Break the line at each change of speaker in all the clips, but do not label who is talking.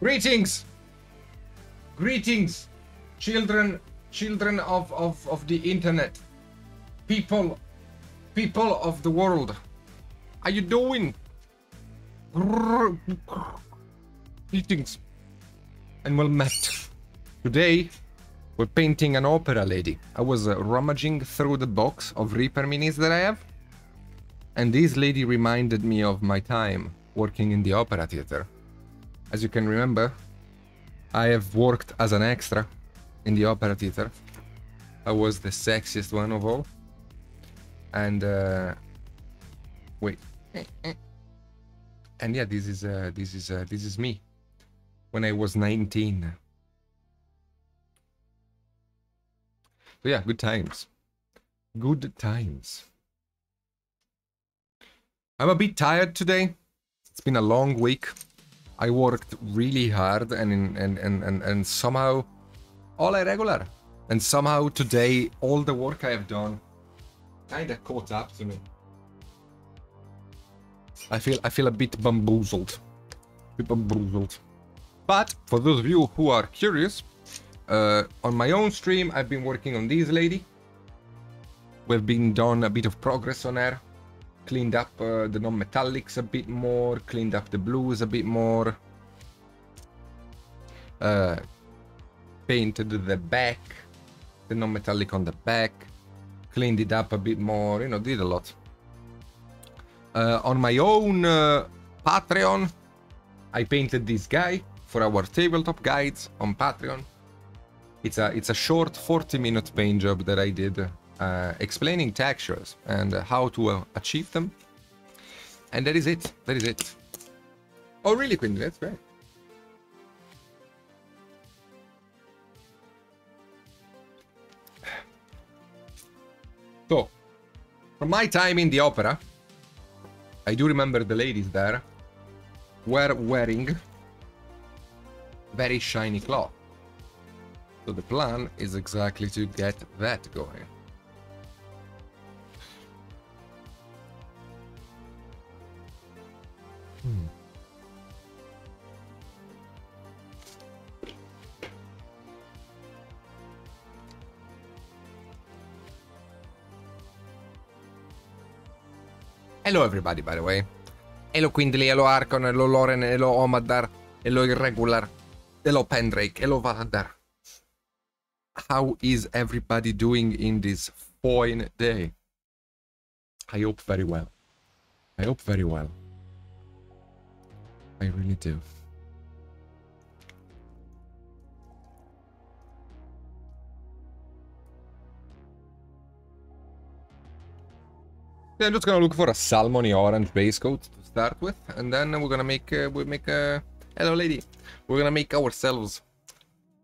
Greetings! Greetings, children of the internet. People of the world. How you doing? Greetings. And well met. Today, we're painting an opera lady. I was rummaging through the box of Reaper minis that I have. And this lady reminded me of my time working in the opera theater. As you can remember, I have worked as an extra in the opera theater. I was the sexiest one of all. And wait. And yeah, this is me when I was 19. So yeah, good times. Good times. I'm a bit tired today. It's been a long week. I worked really hard and somehow all irregular. And somehow today all the work I have done kinda caught up to me. I feel a bit bamboozled. But for those of you who are curious, on my own stream I've been working on this lady. We've been done a bit of progress on her. Cleaned up the non-metallics a bit more, cleaned up the blues a bit more. Painted the back, the non-metallic on the back. Cleaned it up a bit more, you know, did a lot. On my own Patreon, I painted this guy for our tabletop guides on Patreon. It's a short 40-minute paint job that I did, explaining textures and how to achieve them. And that is it. That is it. Oh, really, Quinn? That's great. So, from my time in the opera, I do remember the ladies there were wearing very shiny cloth. So the plan is exactly to get that going. Hello everybody, by the way. Hello Quindly, hello Archon, hello Loren, hello Omadar, hello Irregular, hello Pendrake, hello Valadar. How is everybody doing in this fine day? I hope very well. I hope very well. I really do. Yeah, I'm just gonna look for a salmony orange base coat to start with, and then we're gonna make hello lady. We're gonna make ourselves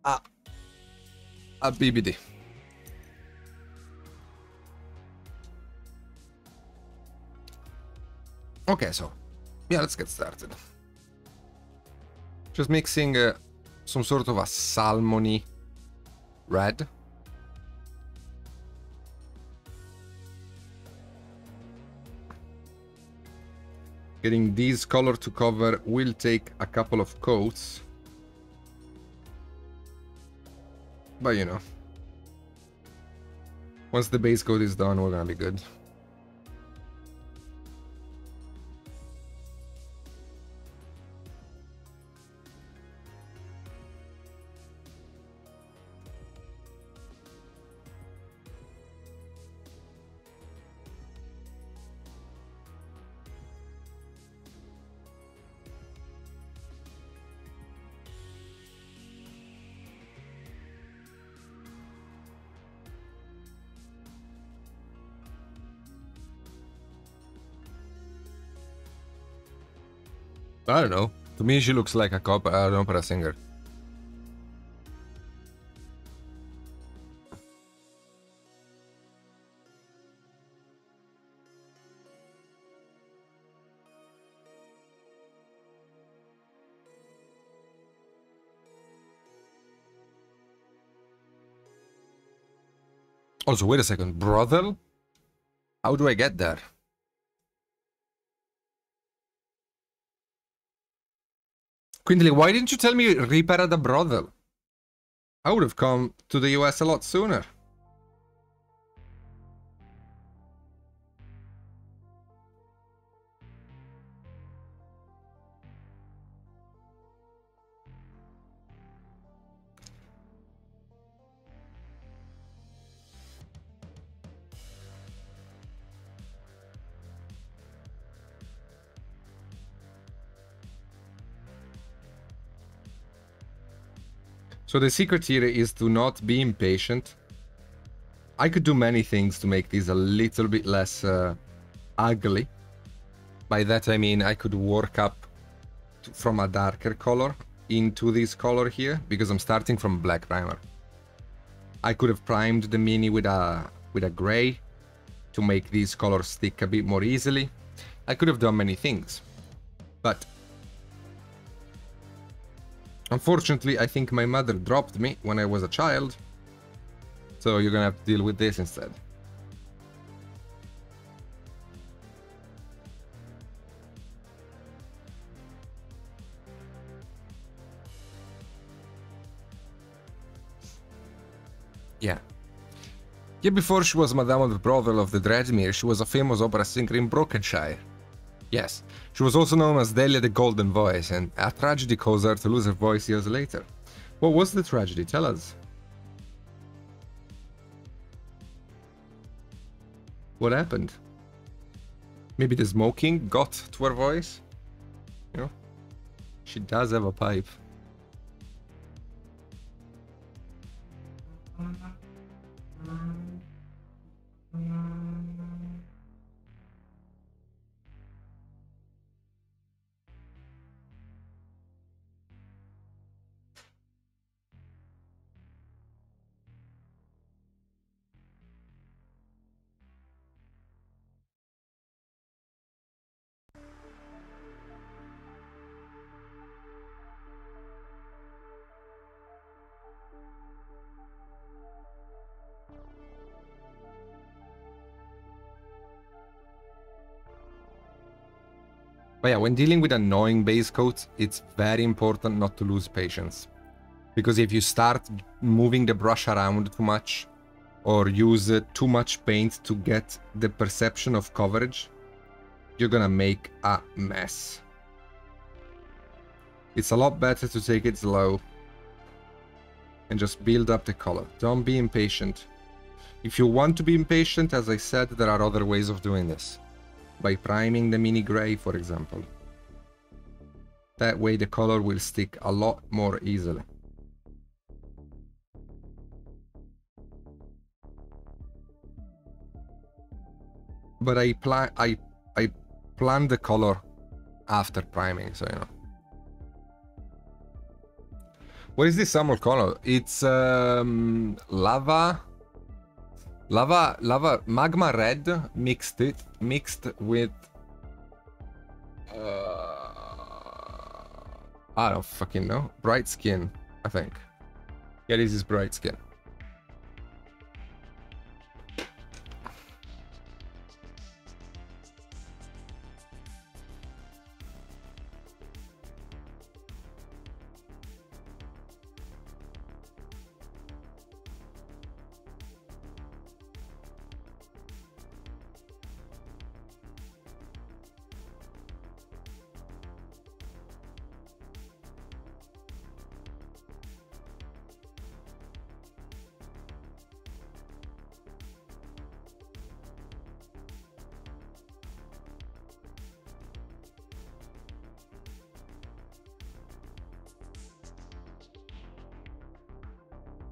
a BBD. Okay, so yeah, let's get started. Just mixing some sort of a salmony red. Getting these color to cover will take a couple of coats. But you know, once the base coat is done, we're gonna be good. I don't know. To me, she looks like an opera singer. Also, wait a second. Brothel? How do I get there? Quindly, why didn't you tell me Reaper had a brothel? I would have come to the US a lot sooner. So the secret here is to not be impatient. I could do many things to make this a little bit less ugly. By that I mean I could work up from a darker color into this color here, because I'm starting from black primer. I could have primed the mini with a gray to make these colors stick a bit more easily. I could have done many things, but unfortunately, I think my mother dropped me when I was a child, so you're gonna have to deal with this instead. Yeah. Yeah, before she was Madame of the Brothel of the Dreadmere, she was a famous opera singer in Brokenshire. Yes, she was also known as Delia the Golden Voice, and a tragedy caused her to lose her voice years later. What was the tragedy? Tell us. What happened? Maybe the smoking got to her voice? You know? She does have a pipe. But yeah, when dealing with annoying base coats, it's very important not to lose patience. Because if you start moving the brush around too much, or use too much paint to get the perception of coverage, you're gonna make a mess. It's a lot better to take it slow and just build up the color. Don't be impatient. If you want to be impatient, as I said, there are other ways of doing this. By priming the mini gray, for example. That way the color will stick a lot more easily. But I plan the color after priming, so you know. What is this summer color? It's lava magma red mixed with I don't fucking know. Bright skin, I think. Yeah, this is bright skin.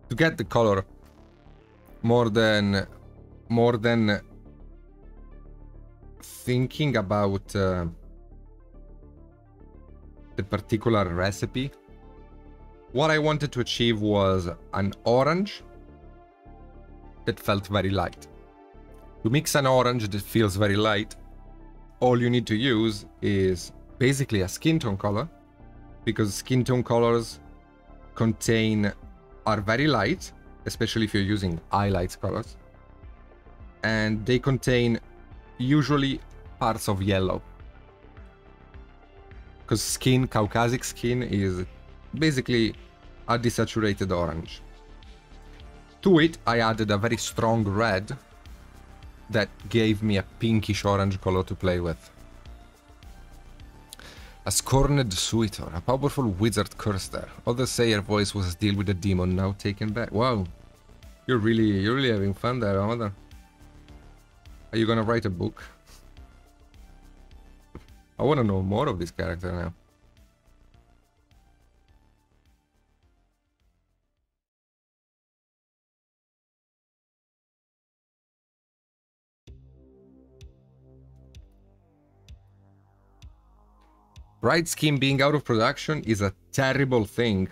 To get the color more than thinking about the particular recipe, what I wanted to achieve was an orange that felt very light. To mix an orange that feels very light, all you need to use is basically a skin tone color, because skin tone colors are very light, especially if you're using highlights colors, and they contain usually parts of yellow. Because skin, Caucasic skin, is basically a desaturated orange. To it, I added a very strong red that gave me a pinkish orange color to play with. A scorned suitor, a powerful wizard cursed her. Others say her voice was a deal with a demon now taken back. Wow. You're really having fun there, Amada. Are you gonna write a book? I wanna know more of this character now. Bright skin being out of production is a terrible thing.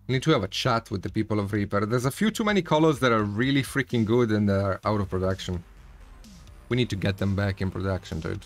We need to have a chat with the people of Reaper. There's a few too many colors that are really freaking good and they're out of production. We need to get them back in production, dude.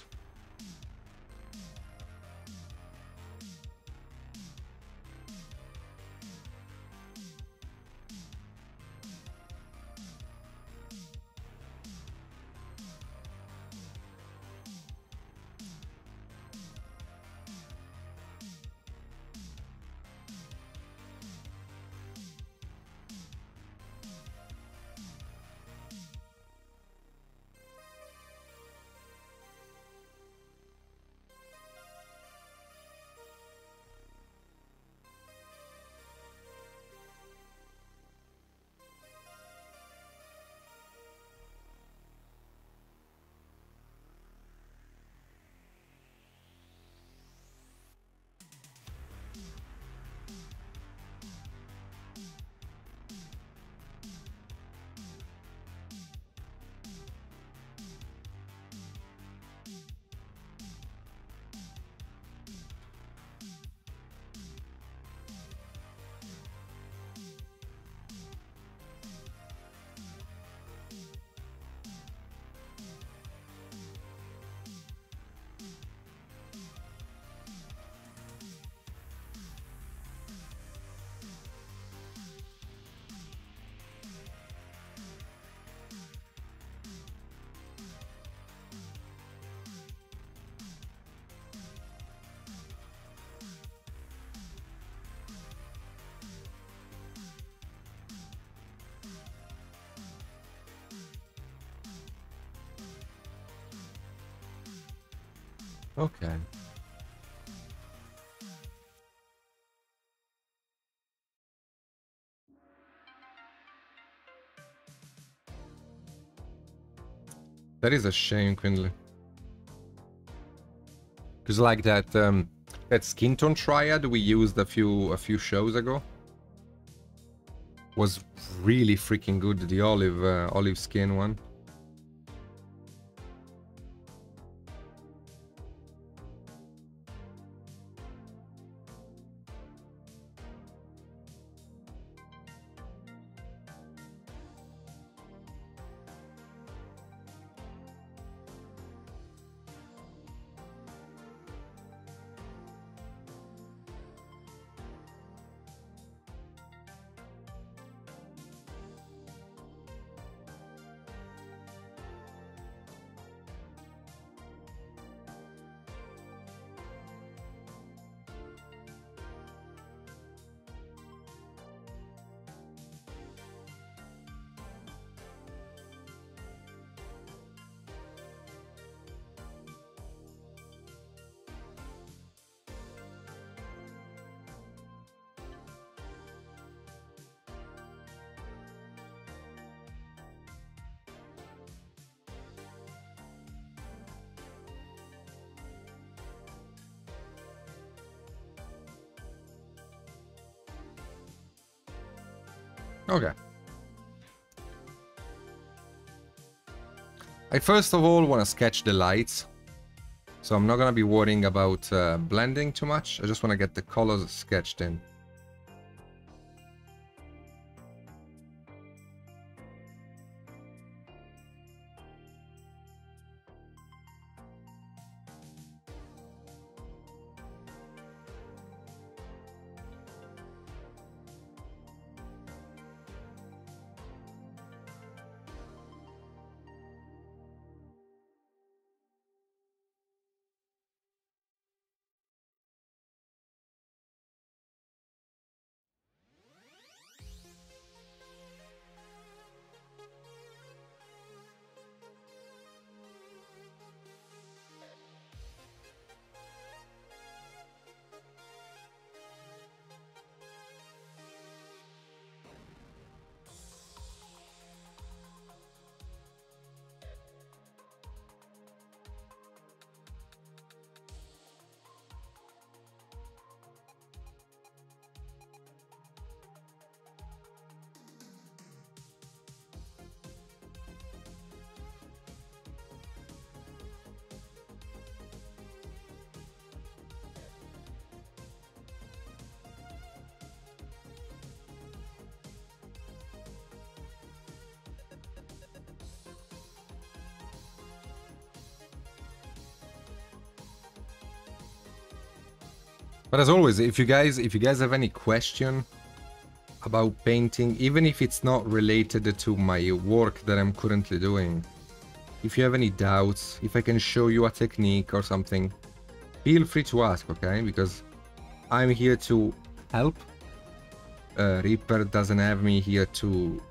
Okay. That is a shame, Quindley. Because like that skin tone triad we used a few shows ago was really freaking good. The olive skin one. Okay. I first of all want to sketch the lights. So I'm not going to be worrying about blending too much. I just want to get the colors sketched in. But as always, if you guys have any question about painting, even if it's not related to my work that I'm currently doing, if you have any doubts, if I can show you a technique or something, feel free to ask, okay? Because I'm here to help. Reaper doesn't have me here to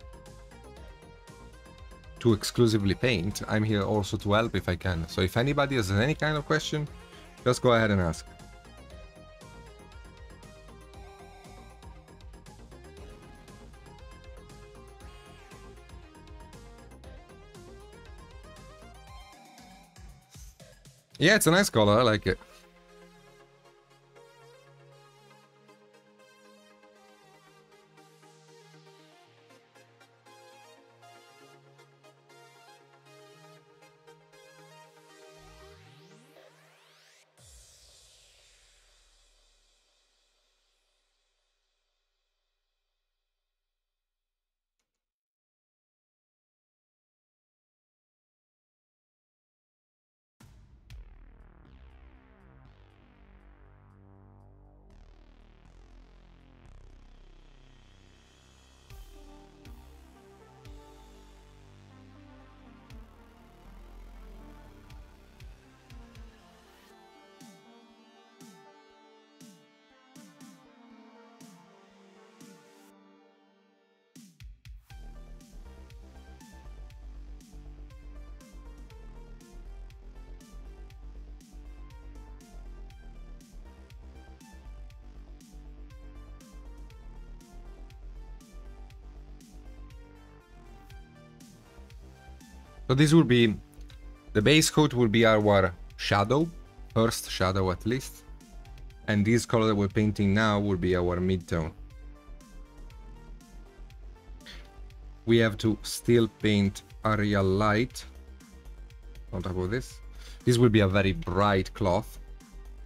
exclusively paint. I'm here also to help if I can. So if anybody has any kind of question, just go ahead and ask. Yeah, it's a nice color. I like it. So this will be, the base coat will be our shadow, first shadow at least. And this color that we're painting now will be our mid-tone. We have to still paint a real light on top of this. This will be a very bright cloth,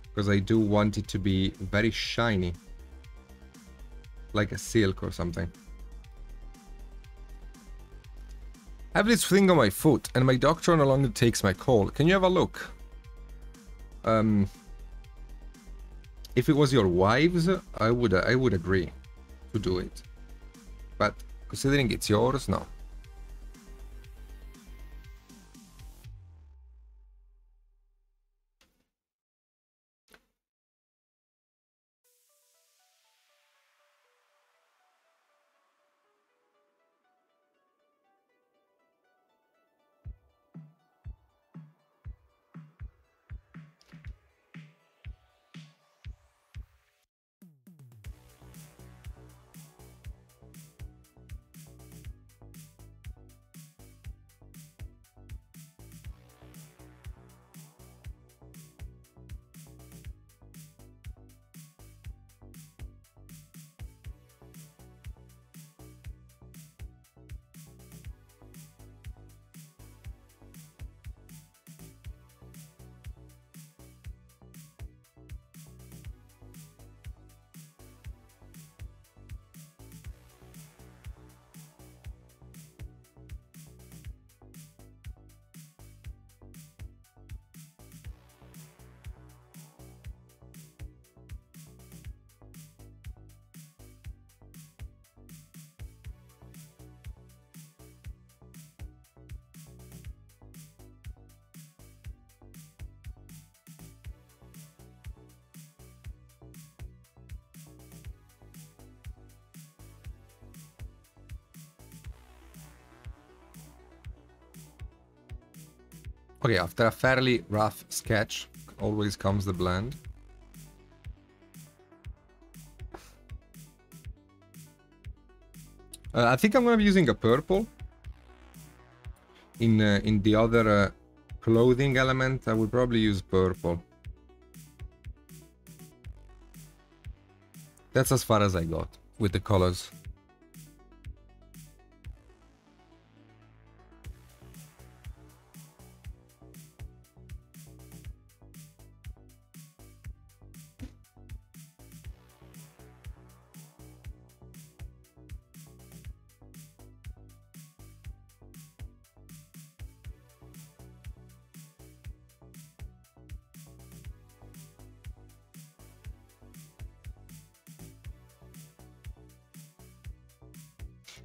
because I do want it to be very shiny, like a silk or something. I have this thing on my foot, and my doctor no longer takes my call. Can you have a look? If it was your wife's, I would agree to do it. But considering it's yours, no. Okay, after a fairly rough sketch, always comes the blend. I think I'm gonna be using a purple. In the other clothing element, I would probably use purple. That's as far as I got with the colors.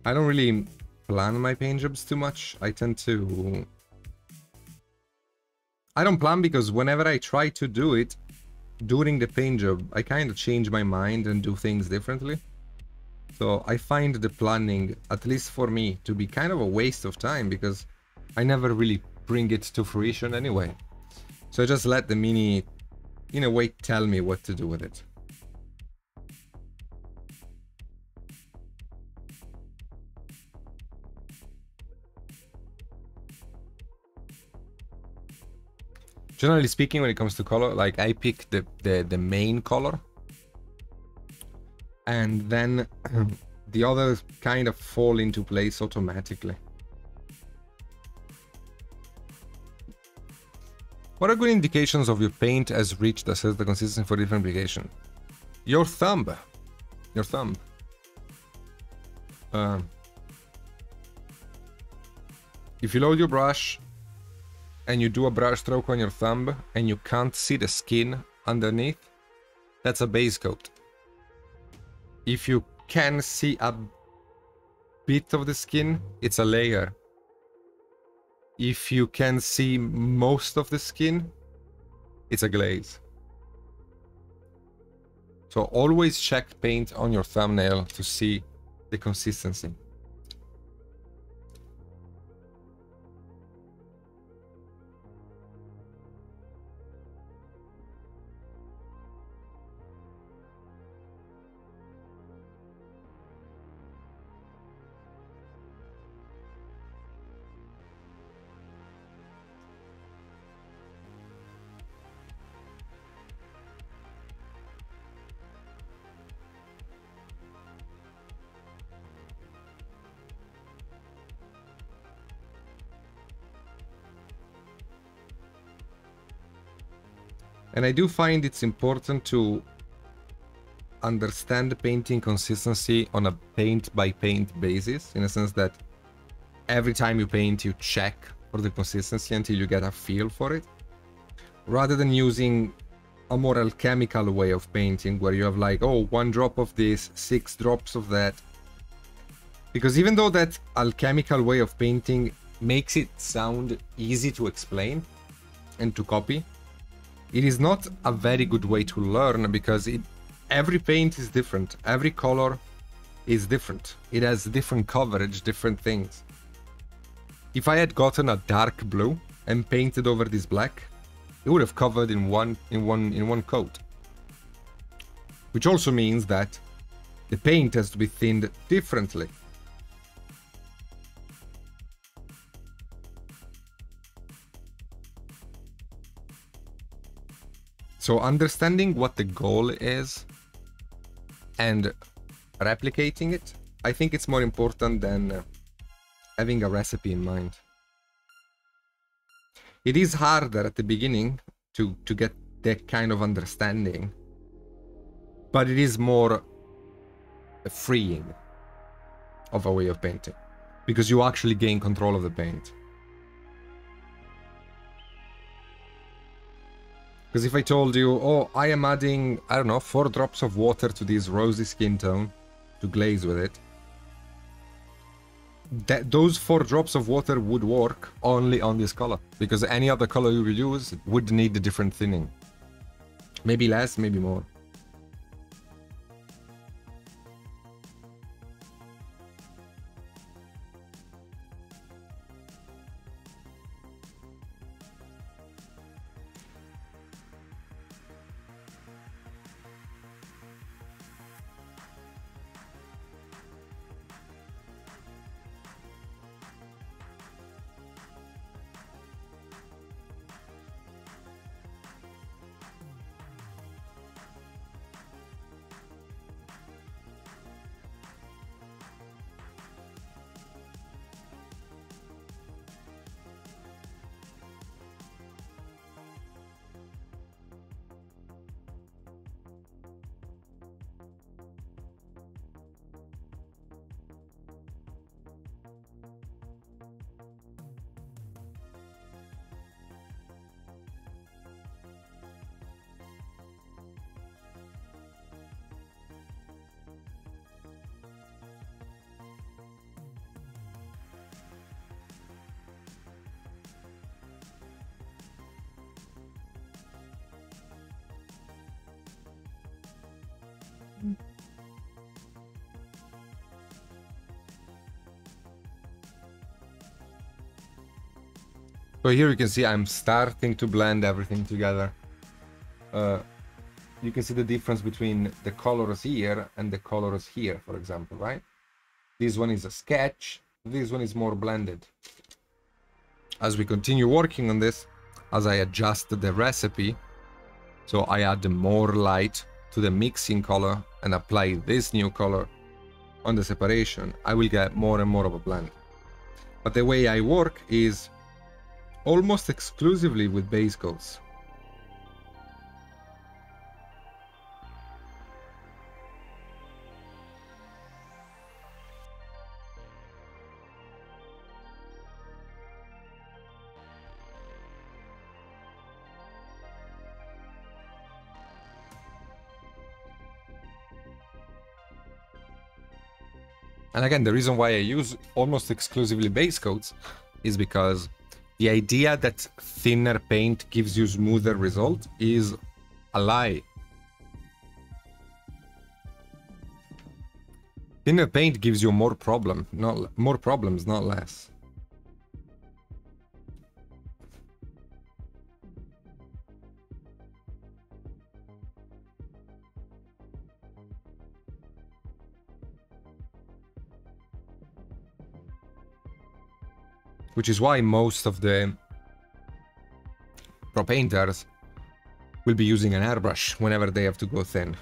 I don't really plan my paint jobs too much. I don't plan because whenever I try to do it during the paint job, I kind of change my mind and do things differently. So I find the planning, at least for me, to be kind of a waste of time because I never really bring it to fruition anyway. So I just let the mini, in a way, tell me what to do with it. Generally speaking, when it comes to color, like I pick the main color, and then the others kind of fall into place automatically. What are good indications of your paint has reached assess the consistency for different application? Your thumb. Your thumb. If you load your brush and you do a brush stroke on your thumb and you can't see the skin underneath, that's a base coat. If you can see a bit of the skin, it's a layer. If you can see most of the skin, it's a glaze. So always check paint on your thumbnail to see the consistency. And I do find it's important to understand painting consistency on a paint-by-paint basis, in a sense that every time you paint, you check for the consistency until you get a feel for it, rather than using a more alchemical way of painting, where you have like, oh, 1 drop of this, 6 drops of that. Because even though that alchemical way of painting makes it sound easy to explain and to copy, it is not a very good way to learn, because every paint is different. Every color is different. It has different coverage, different things. If I had gotten a dark blue and painted over this black, it would have covered in one coat. Which also means that the paint has to be thinned differently. So understanding what the goal is and replicating it, I think it's more important than having a recipe in mind. It is harder at the beginning to get that kind of understanding, but it is more freeing of a way of painting, because you actually gain control of the paint. Because if I told you, oh, I am adding, I don't know, 4 drops of water to this rosy skin tone to glaze with it, those 4 drops of water would work only on this color, because any other color you will use would need a different thinning. Maybe less, maybe more. So here you can see I'm starting to blend everything together. You can see the difference between the colors here and the colors here, for example, right? This one is a sketch, this one is more blended. As we continue working on this, as I adjust the recipe, so I add more light to the mixing color and apply this new color on the separation, I will get more and more of a blend. But the way I work is almost exclusively with base coats. And again, the reason why I use almost exclusively base coats is because the idea that thinner paint gives you smoother result is a lie. Thinner paint gives you more problems, not less. Which is why most of the pro painters will be using an airbrush whenever they have to go thin.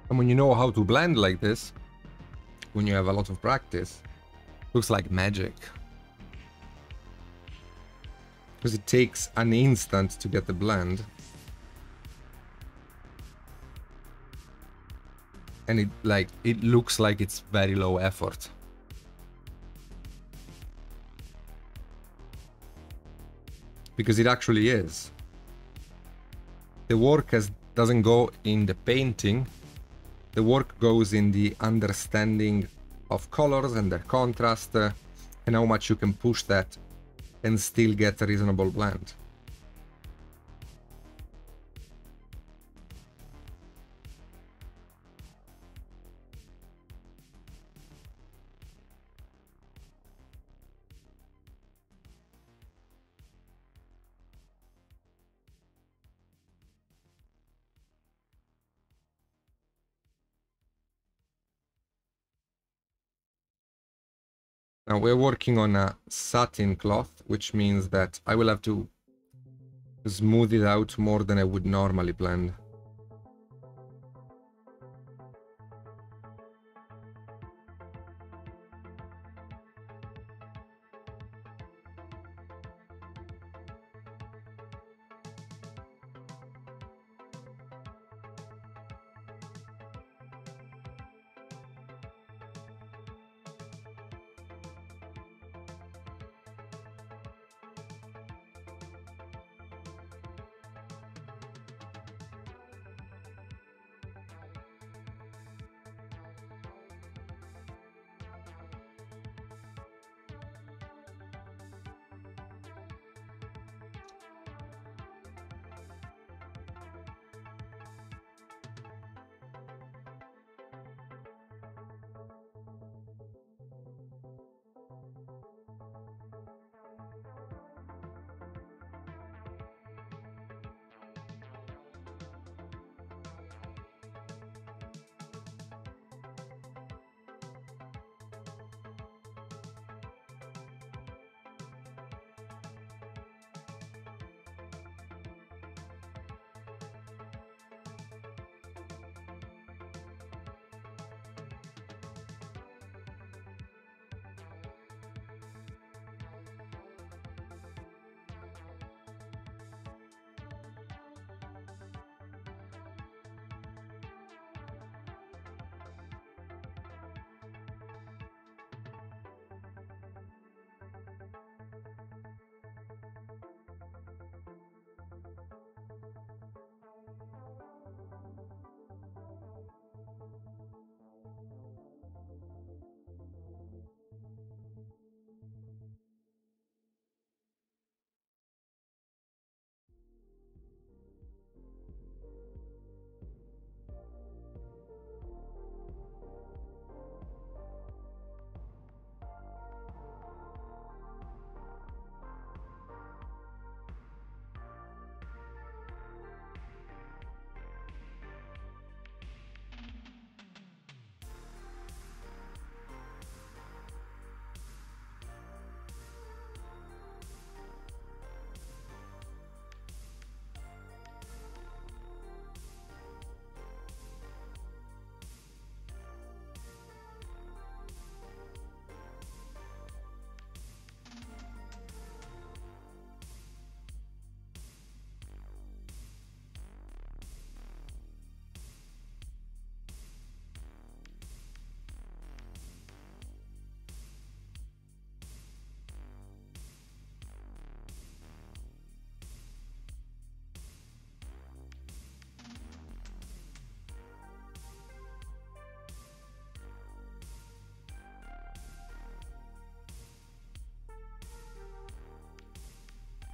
And when you know how to blend like this, when you have a lot of practice, looks like magic. Because it takes an instant to get the blend. And it looks like it's very low effort. Because it actually is. The work doesn't go in the painting. The work goes in the understanding of colors and their contrast, and how much you can push that and still get a reasonable blend. Now we're working on a satin cloth, which means that I will have to smooth it out more than I would normally blend.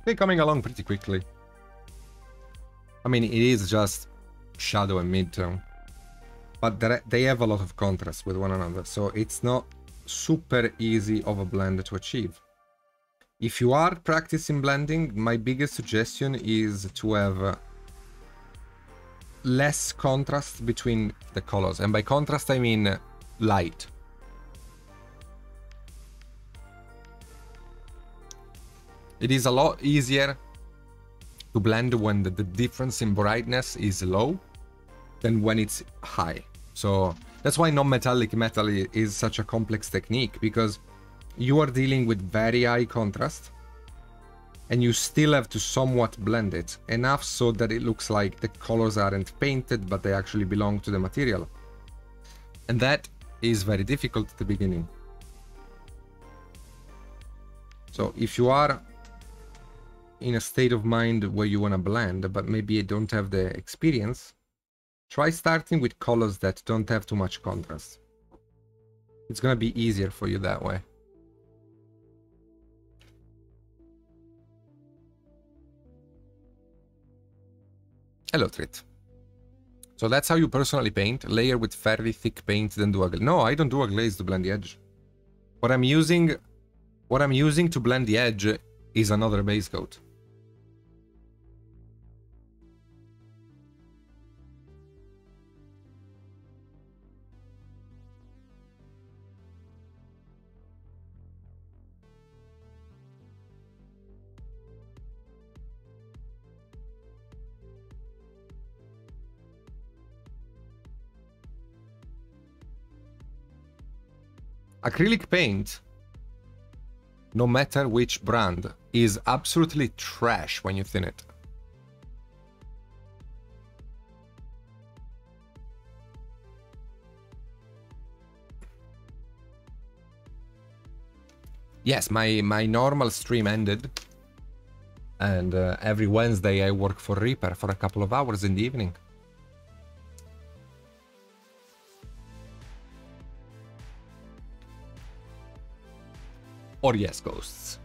They're coming along pretty quickly. I mean, it is just shadow and midtone. But they have a lot of contrast with one another, so it's not super easy of a blend to achieve. If you are practicing blending, my biggest suggestion is to have less contrast between the colors. And by contrast, I mean light. It is a lot easier to blend when the difference in brightness is low than when it's high. So that's why non-metallic metal is such a complex technique, because you are dealing with very high contrast and you still have to somewhat blend it enough so that it looks like the colors aren't painted but they actually belong to the material. And that is very difficult at the beginning. So if you are in a state of mind where you want to blend but maybe you don't have the experience, try starting with colors that don't have too much contrast. It's gonna be easier for you that way. Hello, Trit. So that's how you personally paint? Layer with fairly thick paint, then do a glaze? No, I don't do a glaze to blend the edge. What I'm using to blend the edge is another base coat. Acrylic paint, no matter which brand, is absolutely trash when you thin it. Yes, my normal stream ended, and every Wednesday I work for Reaper for a couple of hours in the evening. Or yes, ghosts.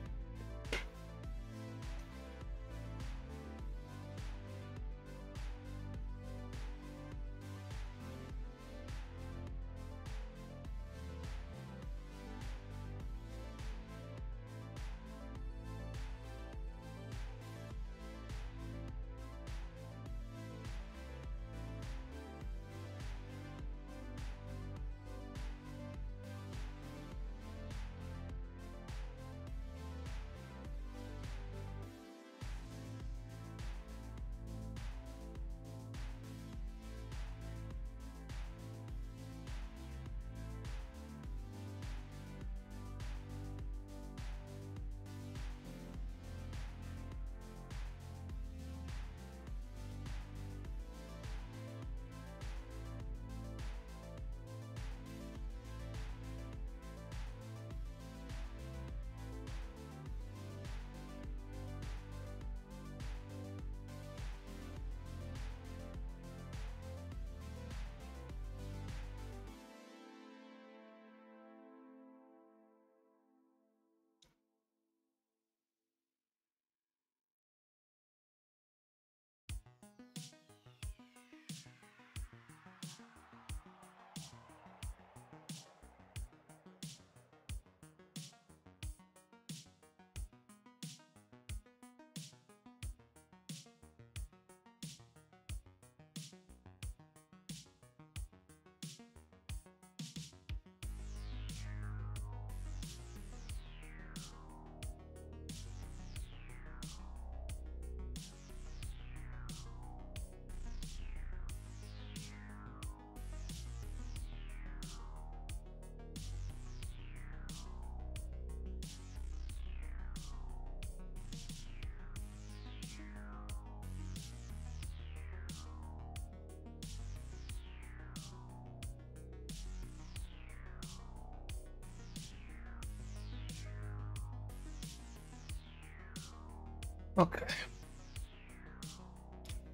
Okay.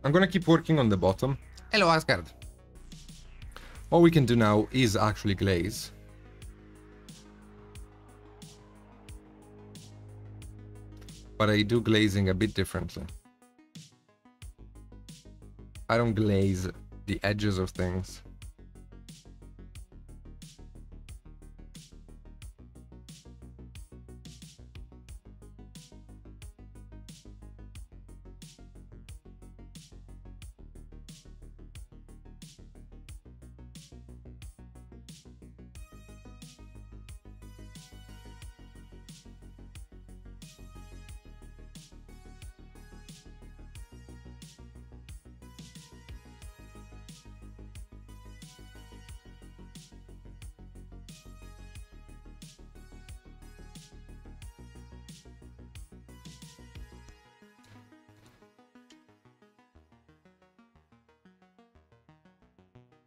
I'm gonna keep working on the bottom. Hello, Asgard. What we can do now is actually glaze. But I do glazing a bit differently. I don't glaze the edges of things.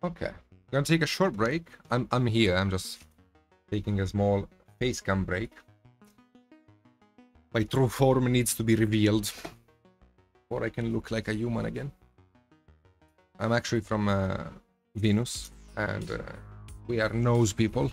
Okay, I'm gonna take a short break. I'm here. I'm just taking a small face cam break. My true form needs to be revealed, or I can look like a human again. I'm actually from Venus, and we are nose people.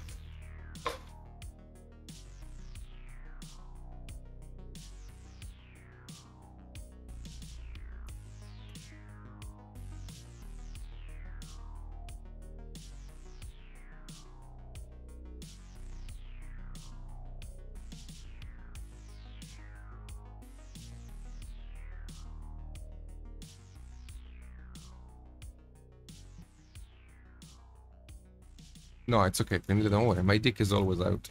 No, it's okay, Finley, don't worry. My dick is always out.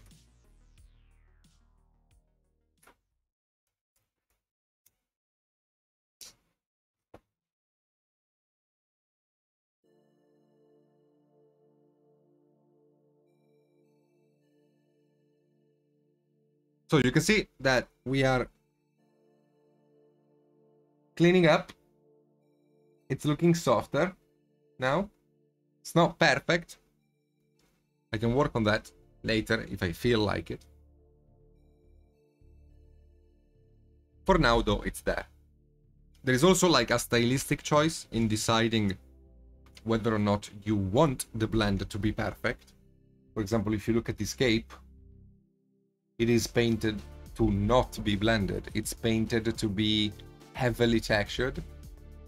So you can see that we are cleaning up. It's looking softer now. It's not perfect. I can work on that later if I feel like it. For now, though, it's there. There is also like a stylistic choice in deciding whether or not you want the blend to be perfect. For example, if you look at this cape, it is painted to not be blended. It's painted to be heavily textured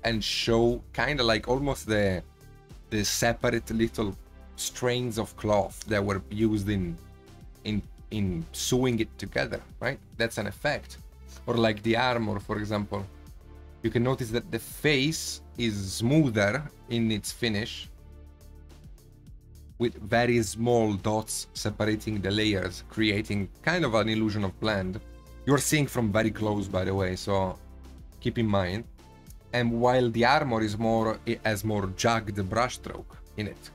and show kind of like almost the separate little strains of cloth that were used in sewing it together, right? That's an effect. Or like the armor, for example, you can notice that the face is smoother in its finish, with very small dots separating the layers, creating kind of an illusion of blend. You're seeing from very close, by the way, so keep in mind. And while the armor is more, it has more jagged brushstroke in it.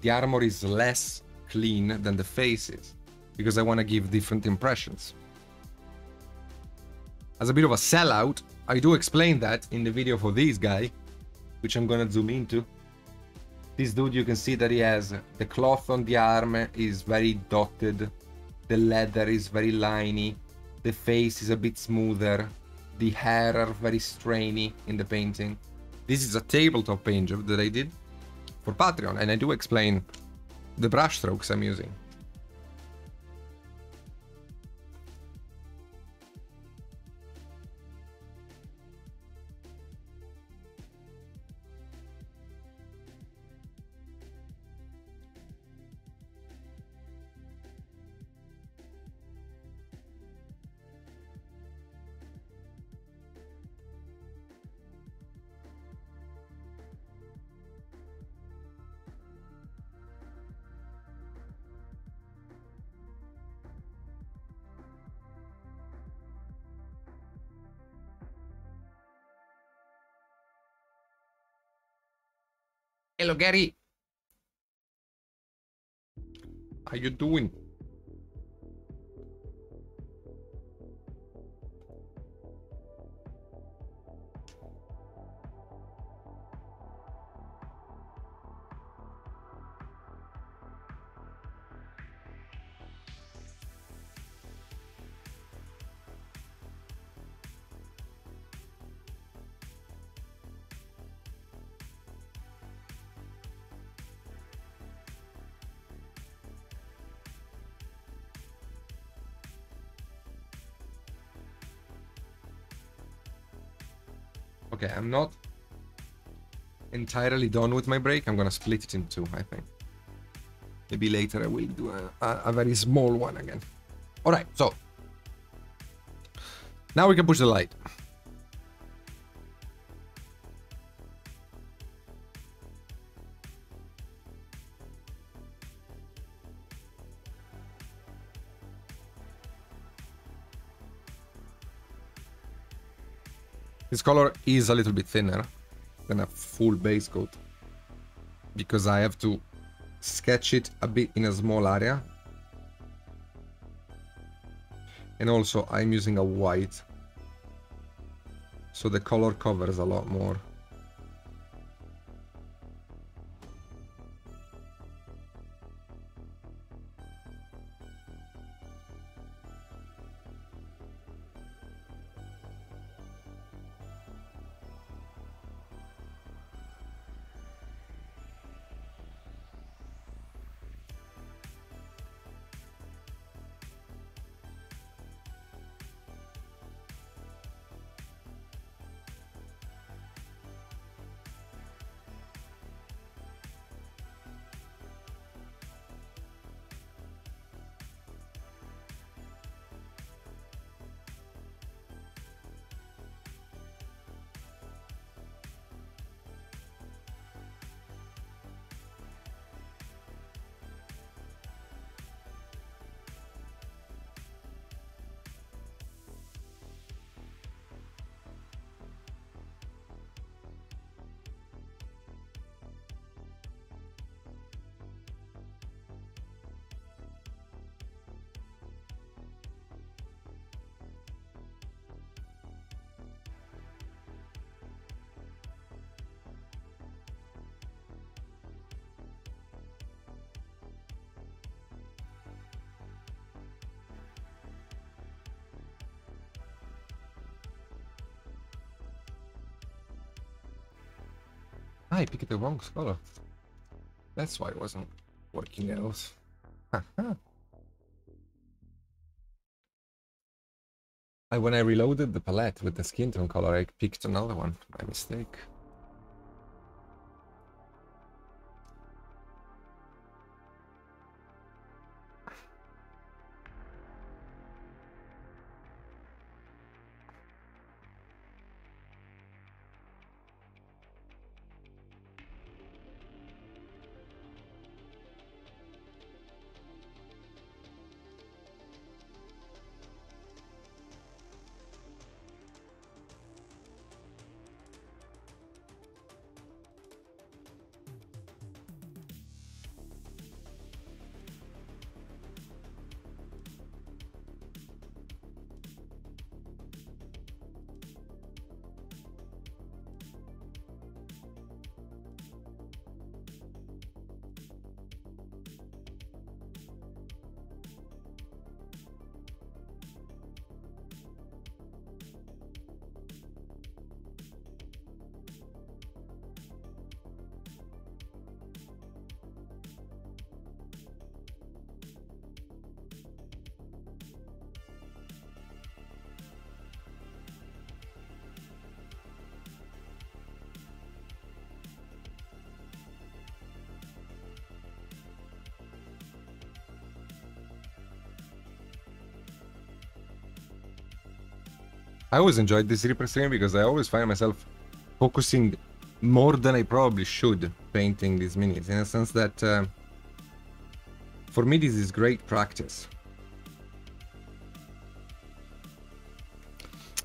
The armor is less clean than the face is, because I want to give different impressions. As a bit of a sellout, I do explain that in the video for this guy, which I'm gonna zoom into. This dude, you can see that he has the cloth on the arm is very dotted, the leather is very liney, the face is a bit smoother, the hair are very strainy in the painting. This is a tabletop paint job that I did for Patreon, and I do explain the brush strokes I'm using. Hello, Gary. How you doing? Okay, I'm not entirely done with my break. I'm gonna split it in two, I think. Maybe later I will do a very small one again. Alright, so now we can push the light. This color is a little bit thinner than a full base coat because I have to sketch it a bit in a small area. And also I'm using a white, so the color covers a lot more. I picked the wrong color. That's why it wasn't working out. When I reloaded the palette with the skin tone color, I picked another one by mistake. I always enjoyed this Reaper stream because I always find myself focusing more than I probably should painting these minis, in a sense that for me this is great practice.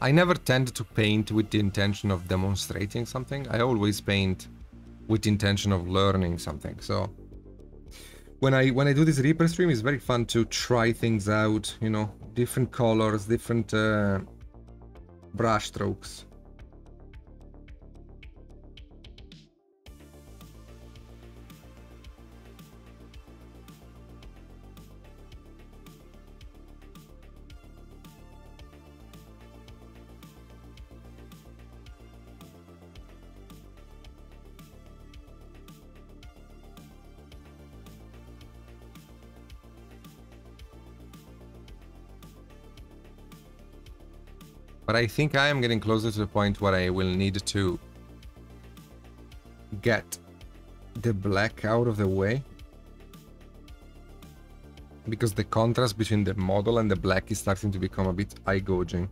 I never tend to paint with the intention of demonstrating something. I always paint with the intention of learning something. So when I do this Reaper stream, it's very fun to try things out, you know, different colors, different brush strokes. But I think I am getting closer to the point where I will need to get the black out of the way. Because the contrast between the model and the black is starting to become a bit eye-gouging.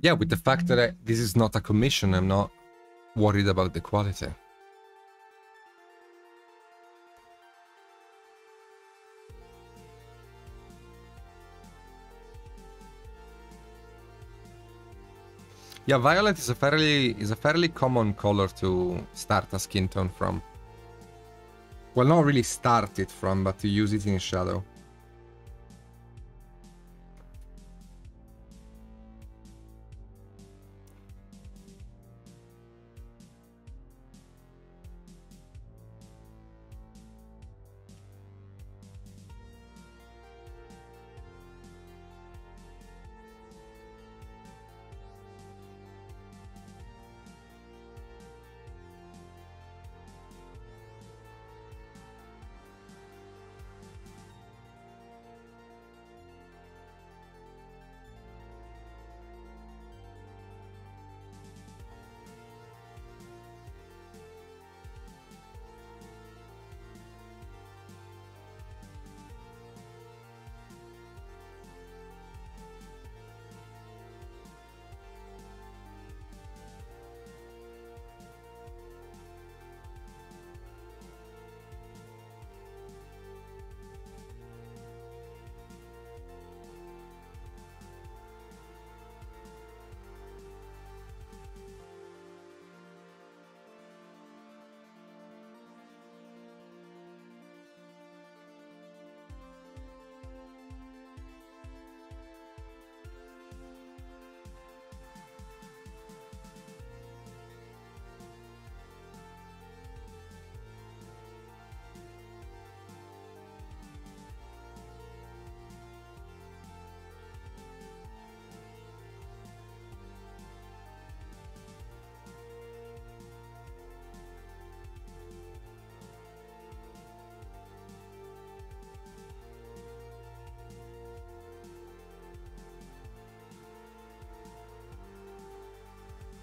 Yeah, with the fact that this is not a commission, I'm not worried about the quality. Yeah, violet is a fairly common color to start a skin tone from. Well, not really start it from, but to use it in shadow.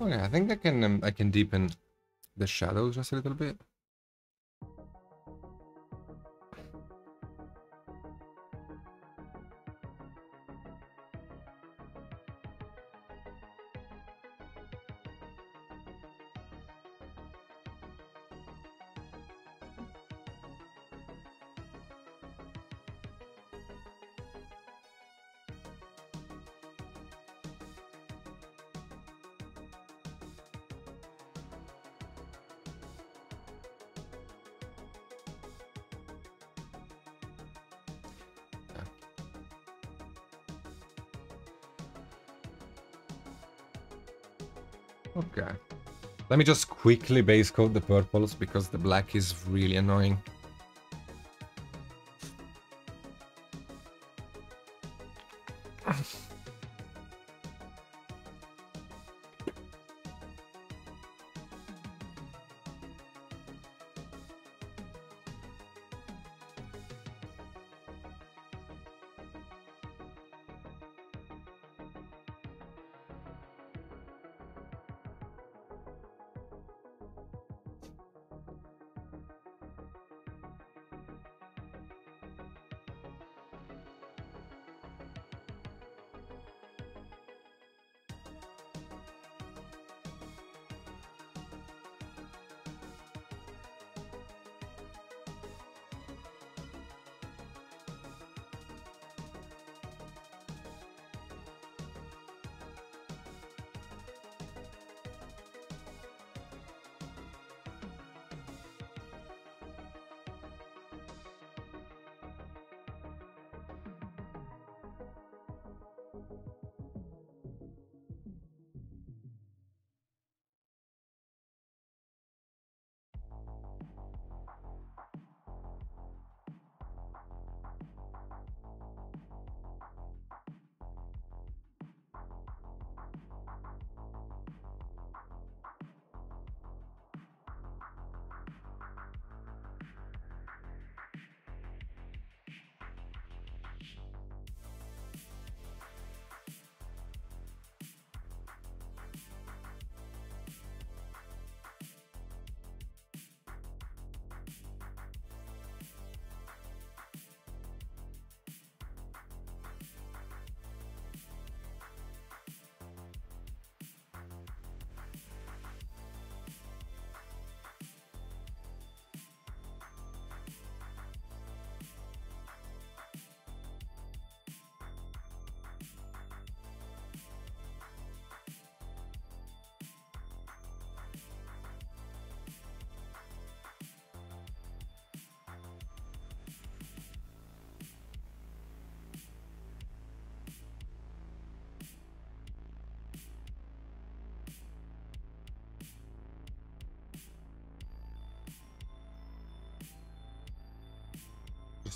Okay, I think I can deepen the shadows just a little bit. Okay. Let me just quickly base coat the purples because the black is really annoying.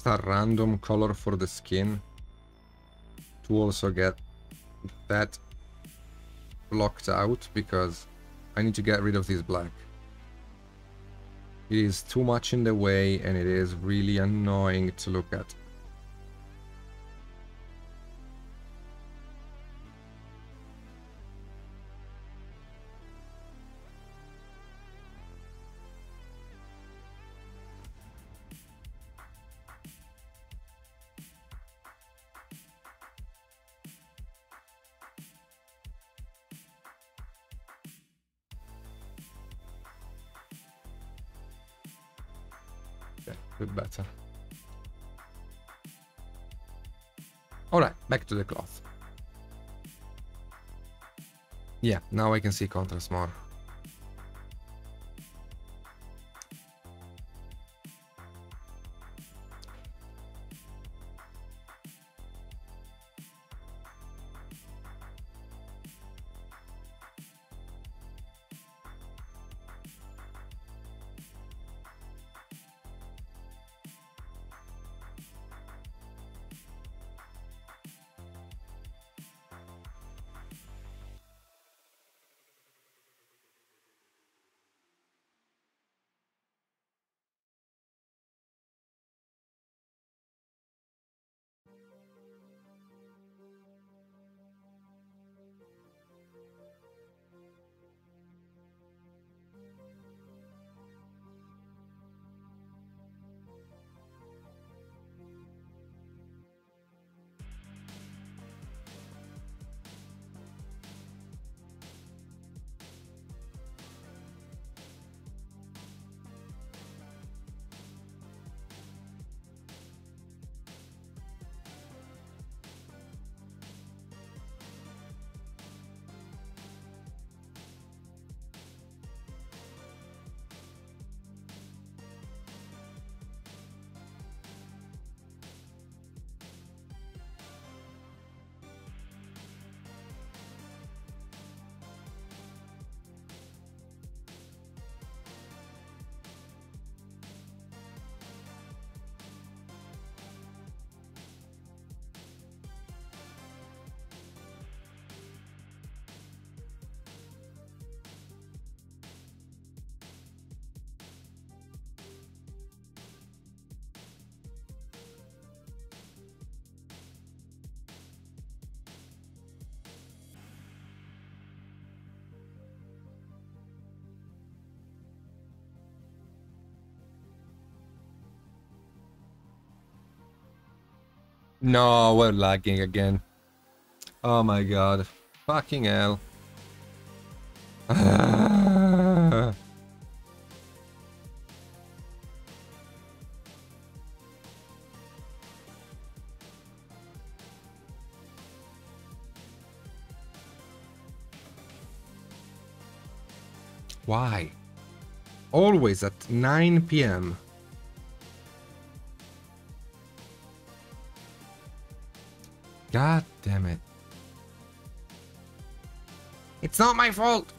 just a random color for the skin to also get that blocked out, because I need to get rid of this black. It is too much in the way and it is really annoying to look at. Okay, a bit better. Alright, back to the cloth. Yeah, now I can see contrast more. No, we're lagging again. Oh my god. Fucking hell. Why? Always at 9 p.m. God damn it. It's not my fault!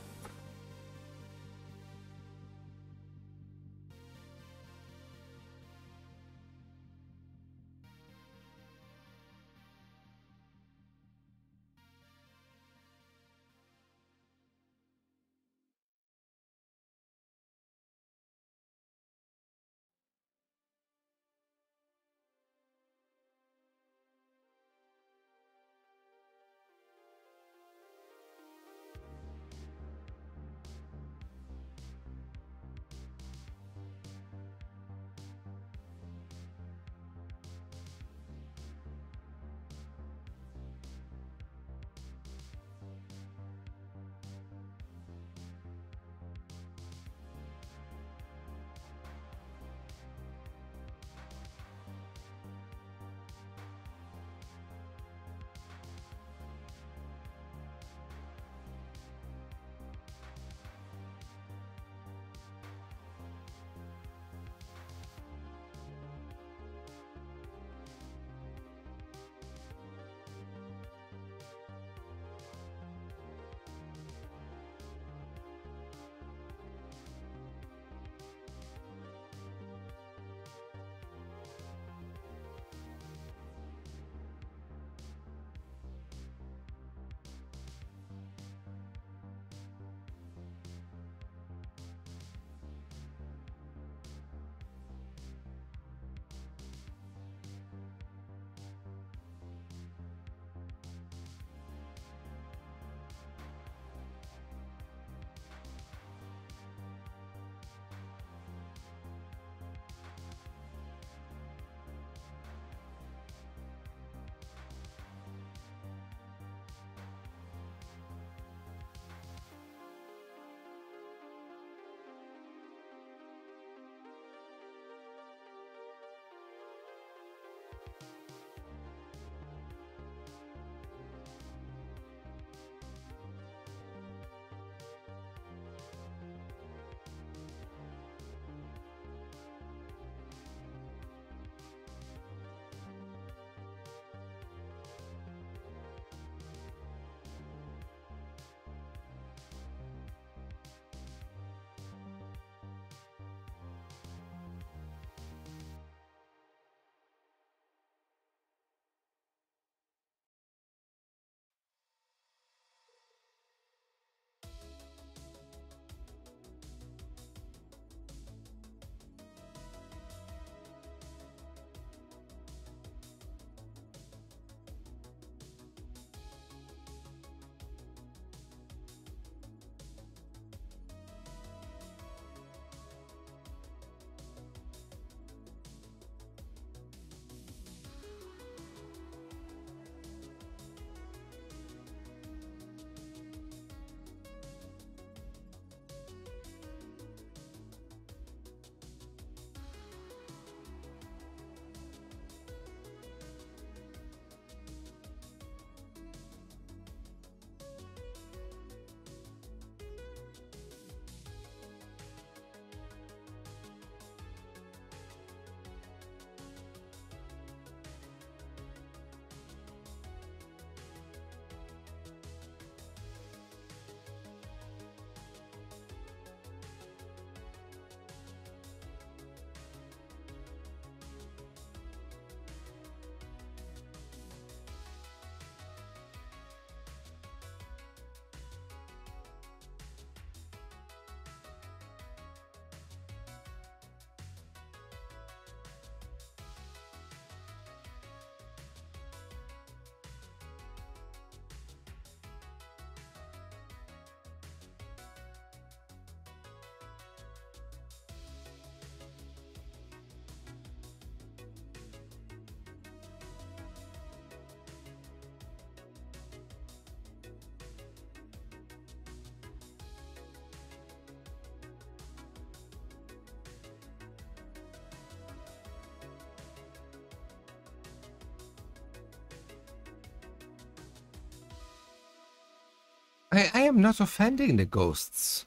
I am not offending the ghosts.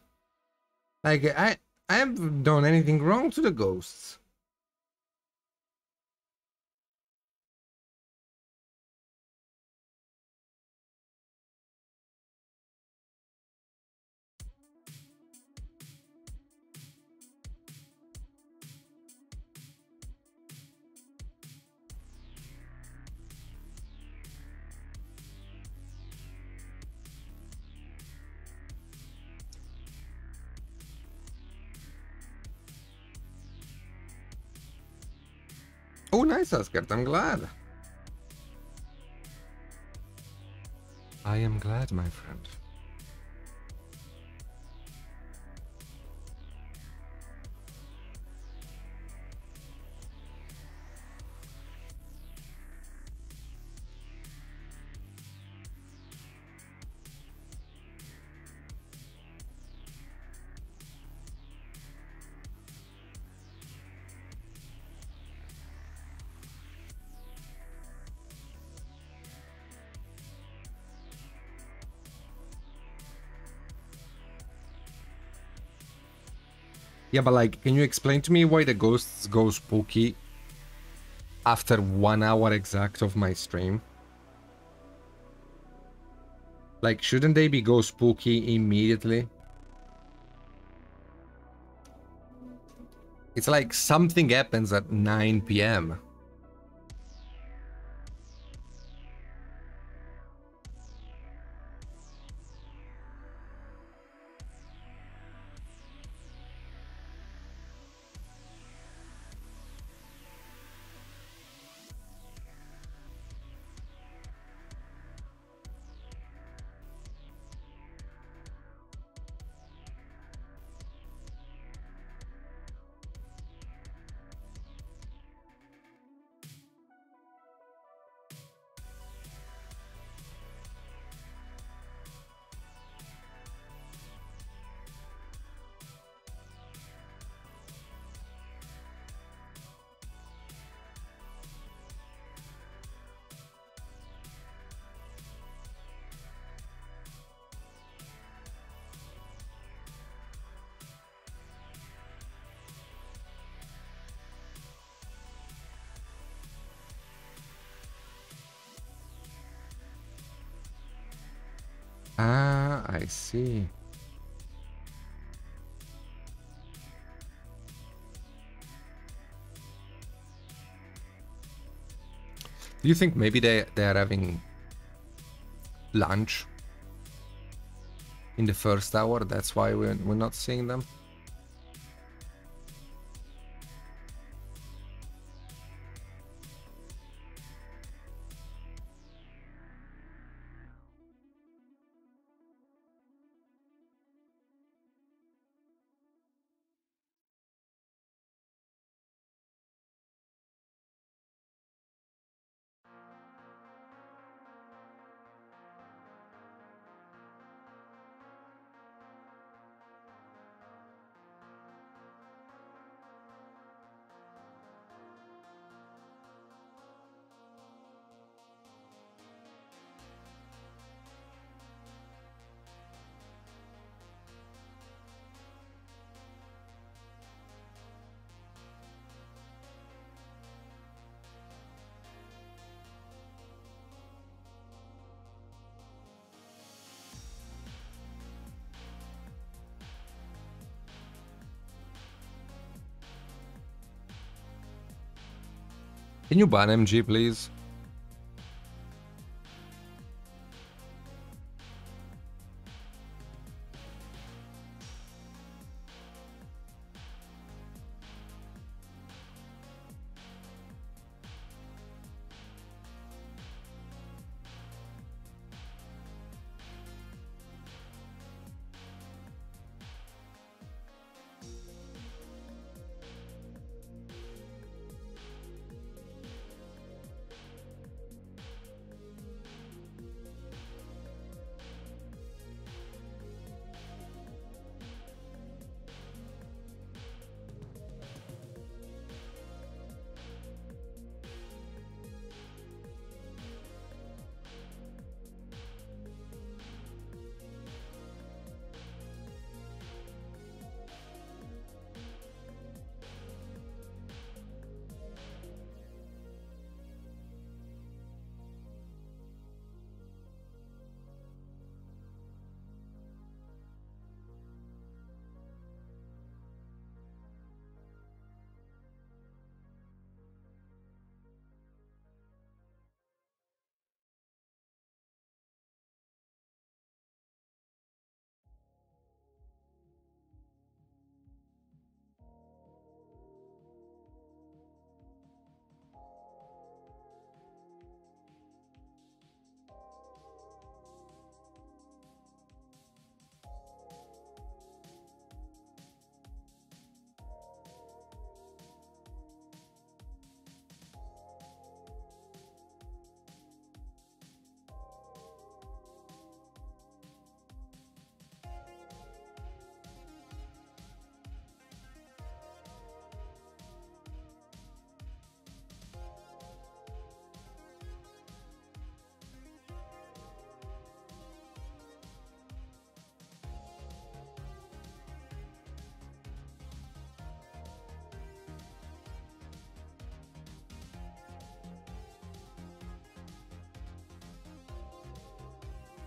Like, I haven't done anything wrong to the ghosts. Oh, nice, Asgard. I'm glad. I am glad, my friend. Yeah, but like, can you explain to me why the ghosts go spooky after 1 hour exact of my stream? Like, shouldn't they be go spooky immediately? It's like something happens at 9 p.m. Ah, I see. Do you think maybe they are having lunch in the first hour? That's why we're not seeing them? Can you ban MG, please?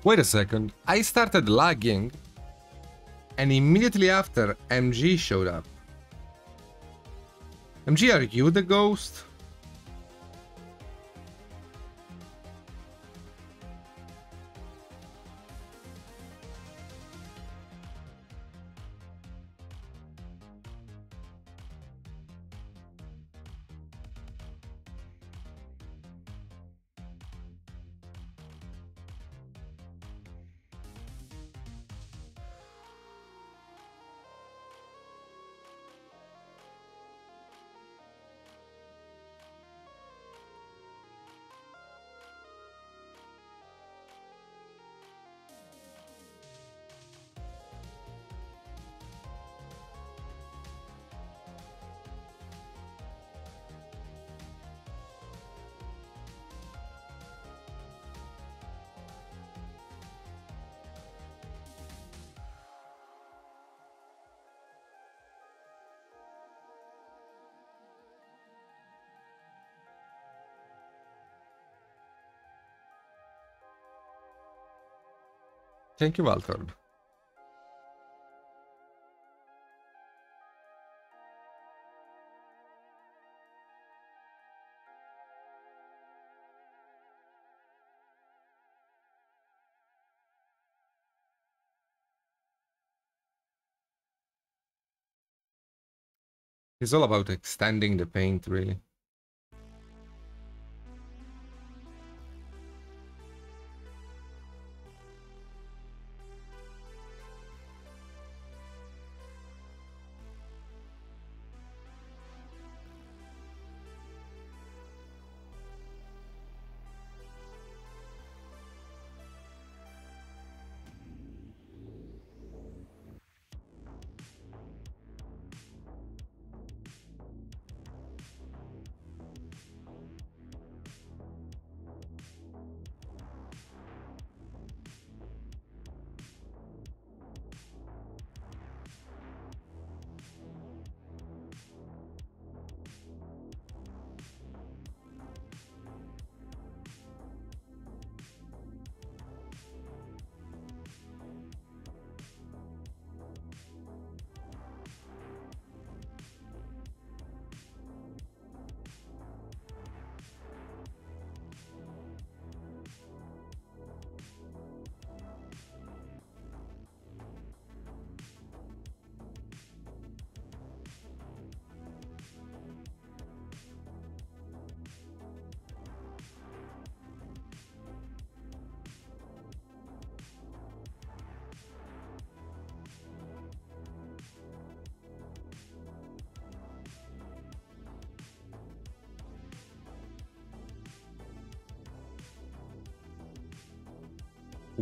Wait a second. I started lagging, and immediately after, MG showed up. MG, are you the ghost? Thank you, Walter. It's all about extending the paint, really.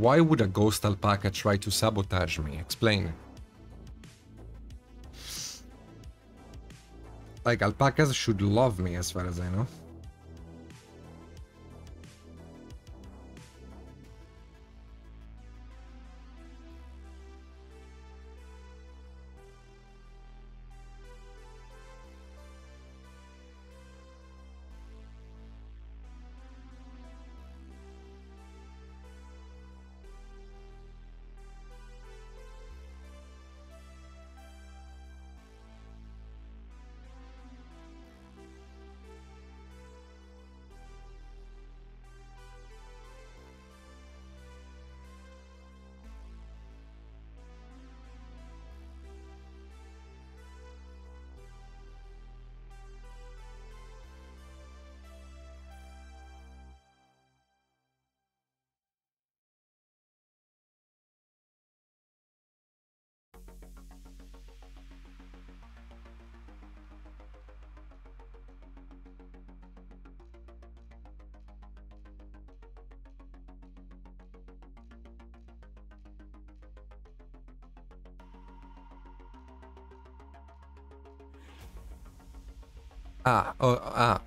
Why would a ghost alpaca try to sabotage me? Explain. Like, alpacas should love me as far as I know.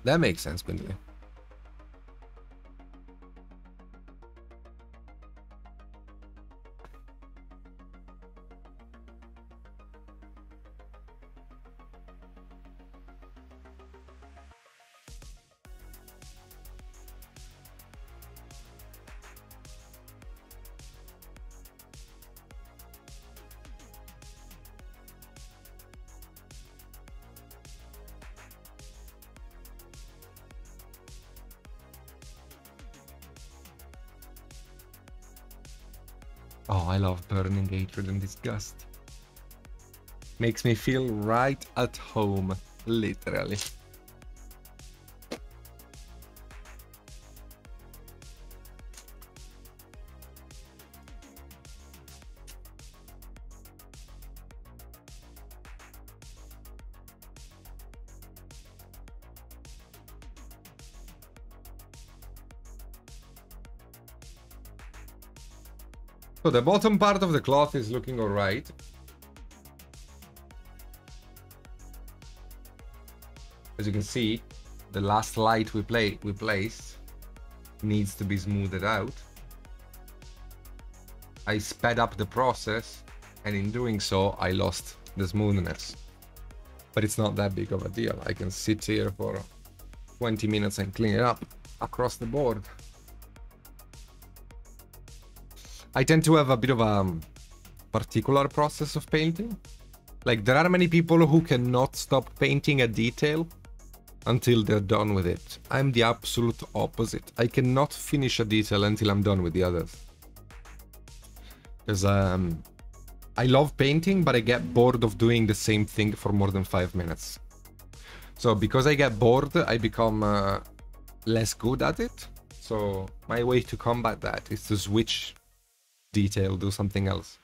That makes sense, quindi. Oh, I love burning hatred and disgust. Makes me feel right at home, literally. So the bottom part of the cloth is looking alright. As you can see, the last light we placed needs to be smoothed out. I sped up the process, and in doing so, I lost the smoothness. But it's not that big of a deal. I can sit here for 20 minutes and clean it up across the board. I tend to have a bit of a particular process of painting. Like, there are many people who cannot stop painting a detail until they're done with it. I'm the absolute opposite. I cannot finish a detail until I'm done with the others. Because I love painting, but I get bored of doing the same thing for more than 5 minutes. So because I get bored, I become less good at it. So my way to combat that is to switch detail, do something else.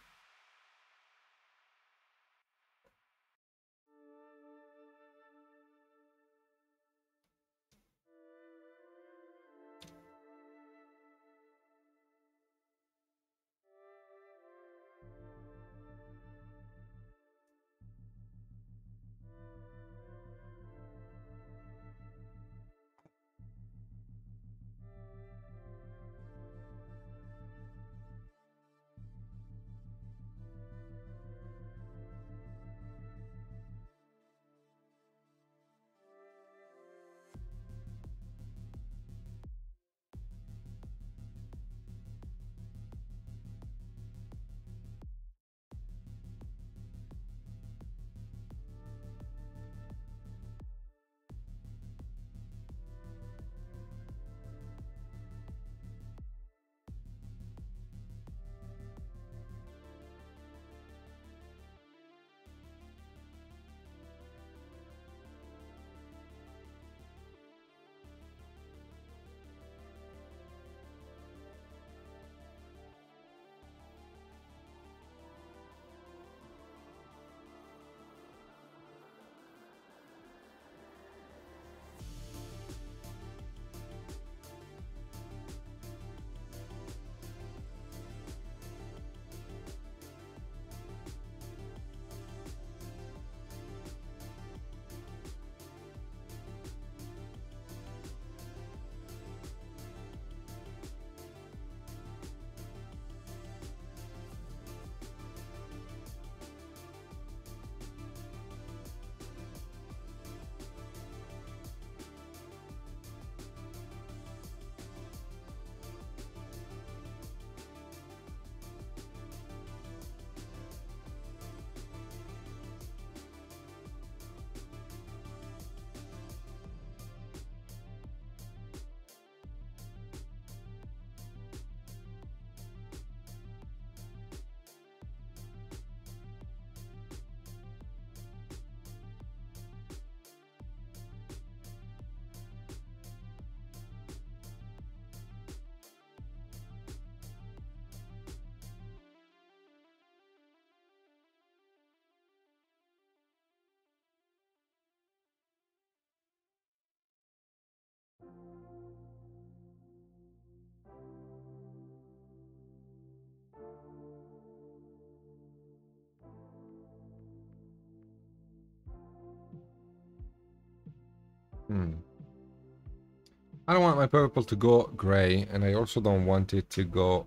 I don't want my purple to go gray, and I also don't want it to go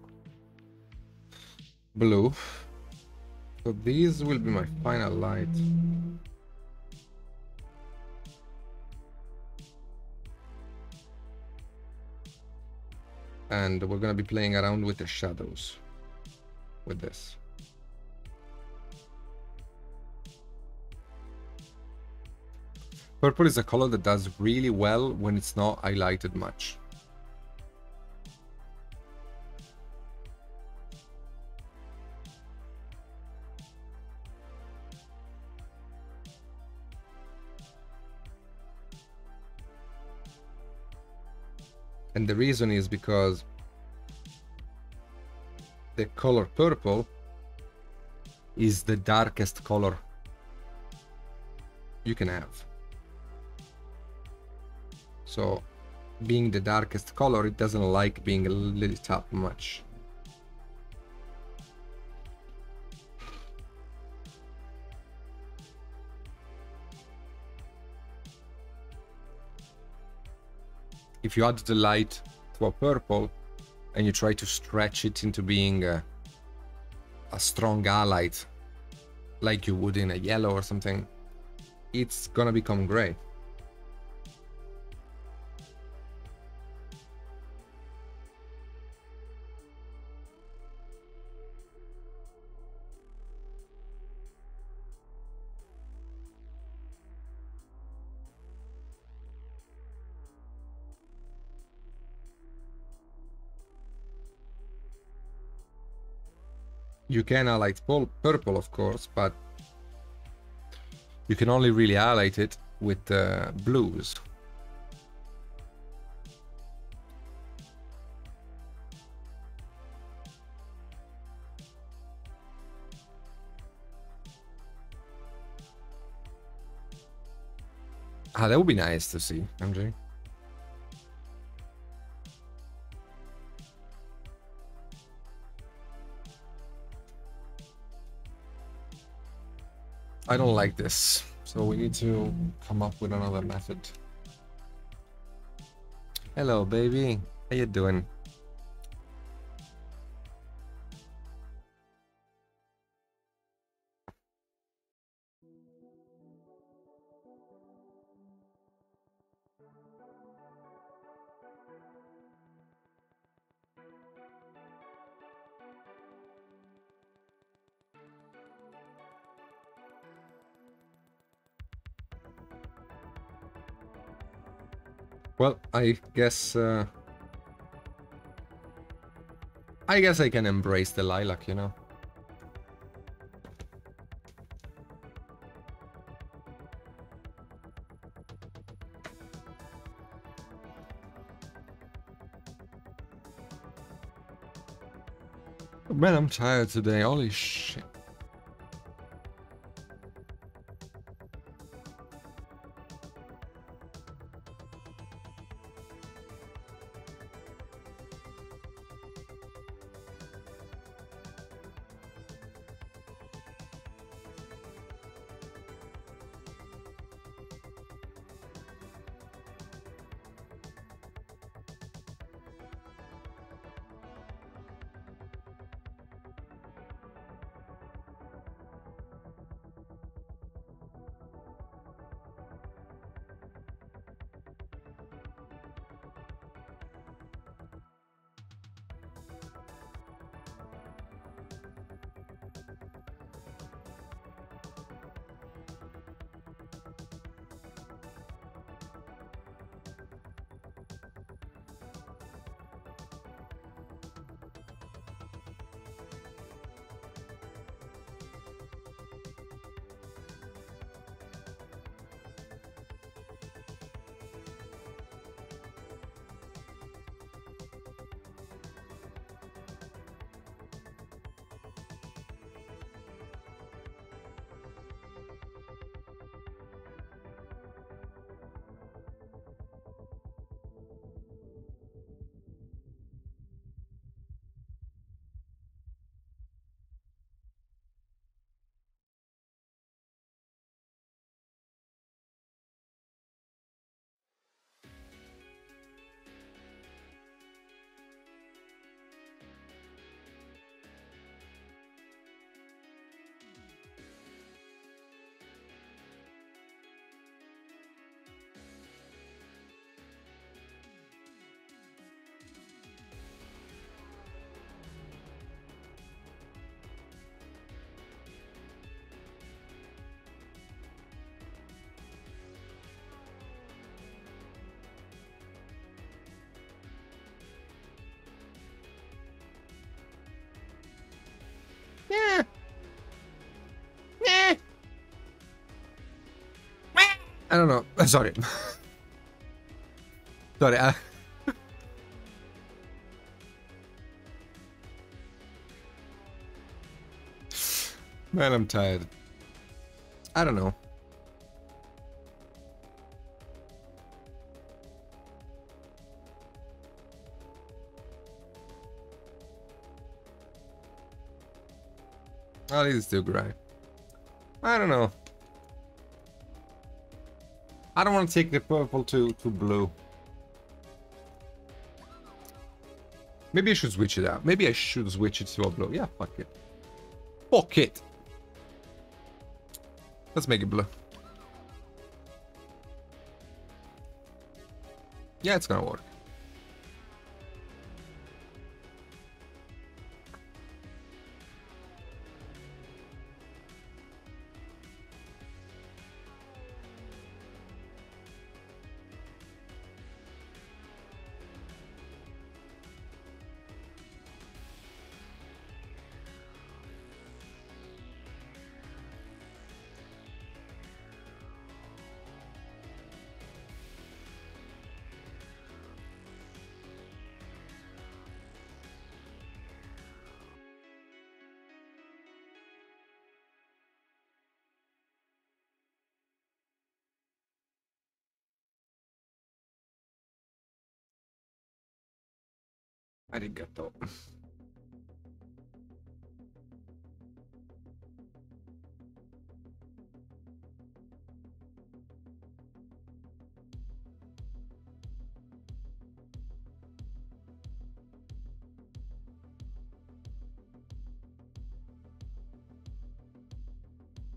blue. So these will be my final light. And we're gonna be playing around with the shadows with this. Purple is a color that does really well when it's not highlighted much. And the reason is because the color purple is the darkest color you can have. So, being the darkest color, it doesn't like being lit up much. If you add the light to a purple and you try to stretch it into being a strong highlight, like you would in a yellow or something, it's gonna become gray. You can highlight purple, of course, but you can only really highlight it with blues. Ah, that would be nice to see, MJ. I don't like this, so we need to come up with another method. Hello, baby. How you doing? Well, I guess I can embrace the lilac, you know. Man, I'm tired today. Holy shit. Yeah. Yeah. I don't know. Sorry. Sorry. Man, I'm tired. I don't know. Oh, this is too gray. I don't know. I don't want to take the purple to blue. Maybe I should switch it out. Maybe I should switch it to a blue. Yeah, fuck it. Fuck it. Let's make it blue. Yeah, it's gonna work. Arigato.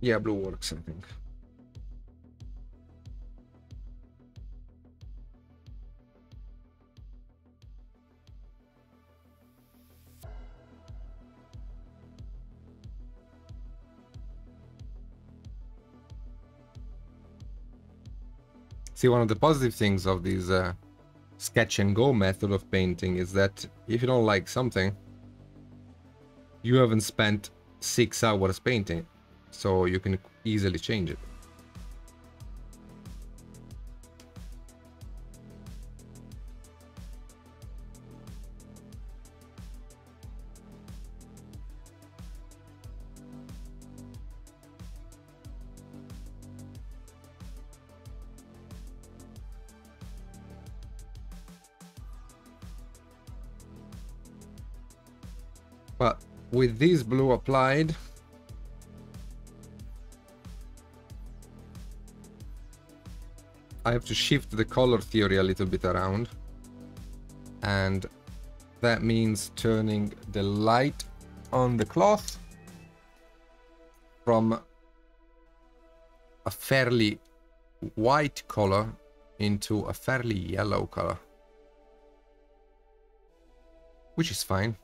Yeah, blue works, I think. See, one of the positive things of this sketch and go method of painting is that if you don't like something, you haven't spent 6 hours painting, so you can easily change it. But with this blue applied, I have to shift the color theory a little bit around, and that means turning the light on the cloth from a fairly white color into a fairly yellow color, which is fine.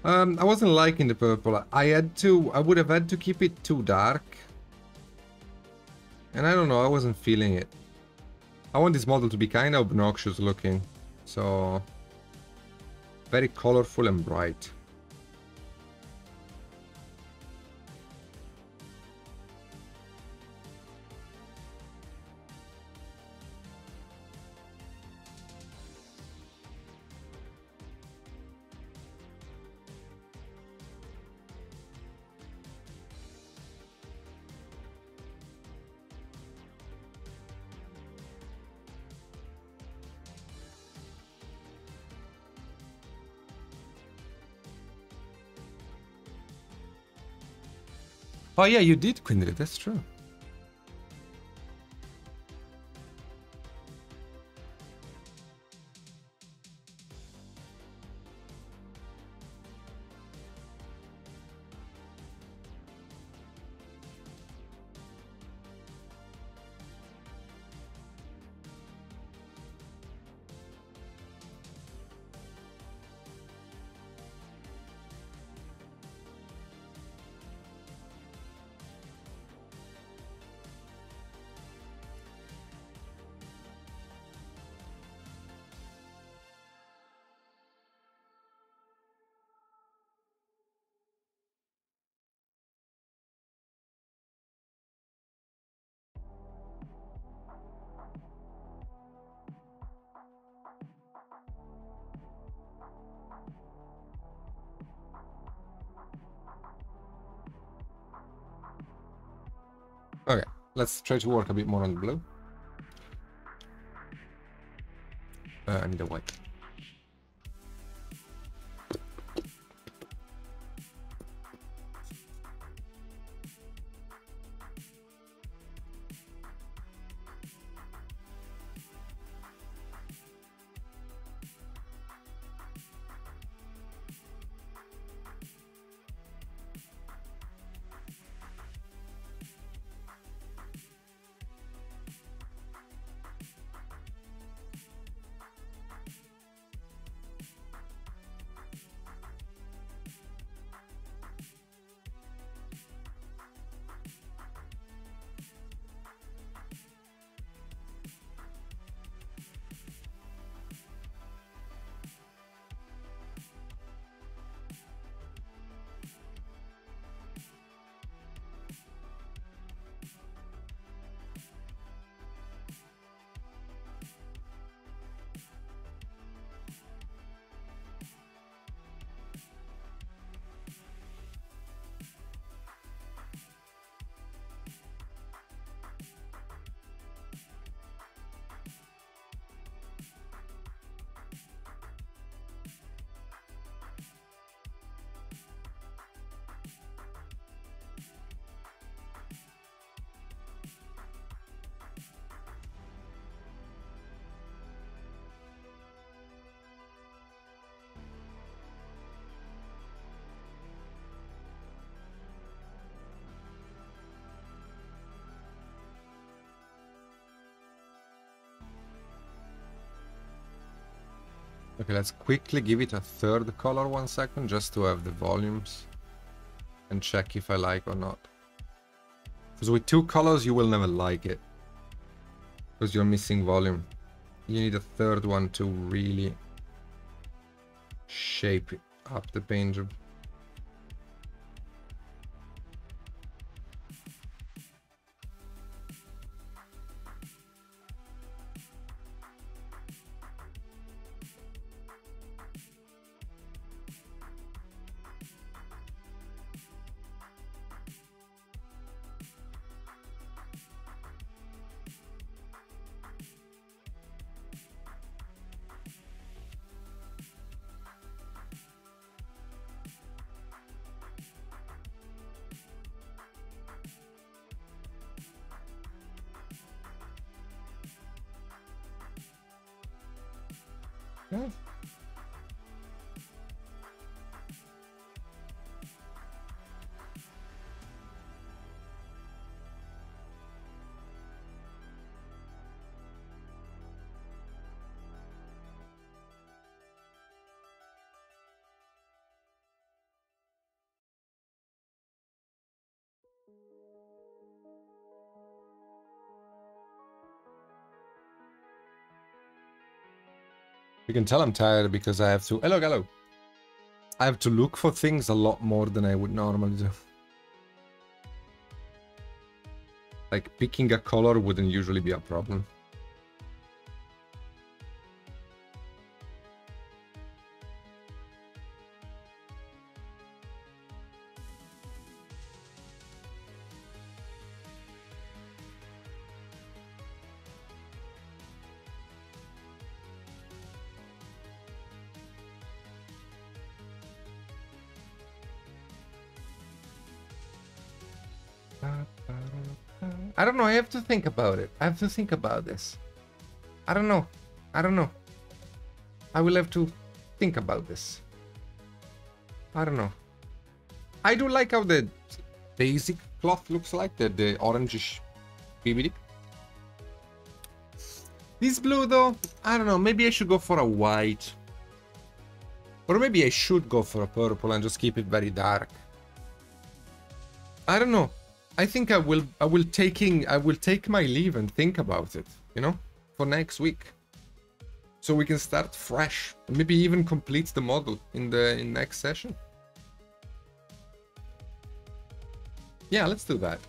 I wasn't liking the purple. I would have had to keep it too dark. And I don't know, I wasn't feeling it. I want this model to be kind of obnoxious looking. So, very colorful and bright. Oh yeah, you did, Quindred, that's true. Okay, let's try to work a bit more on the blue. I need a white. Okay, let's quickly give it a third color 1 second, just to have the volumes and check if I like or not. Because with 2 colors you will never like it, because you're missing volume. You need a third one to really shape up the paint job. Yeah. You can tell I'm tired because I have to... Hello, hello. I have to look for things a lot more than I would normally do. Like, picking a color wouldn't usually be a problem. I don't know, I have to think about it. I have to think about this. I don't know. I don't know. I will have to think about this. I don't know. I do like how the basic cloth looks like, the orangish BBD. This blue though, I don't know, maybe I should go for a white. Or maybe I should go for a purple and just keep it very dark. I don't know. I think I will take my leave and think about it, you know, for next week. So we can start fresh and maybe even complete the model in next session. Yeah, let's do that.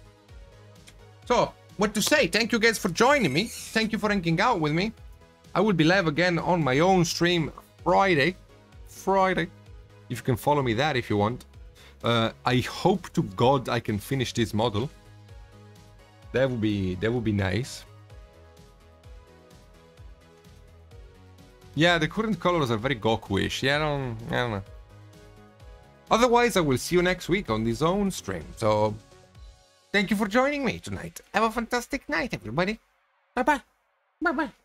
So, what to say? Thank you guys for joining me. Thank you for hanging out with me. I will be live again on my own stream Friday. If you can follow me there if you want. I hope to God I can finish this model. That would be nice. Yeah, the current colors are very Goku-ish. Yeah, I don't know. Otherwise, I will see you next week on this own stream. So, thank you for joining me tonight. Have a fantastic night, everybody. Bye-bye. Bye-bye.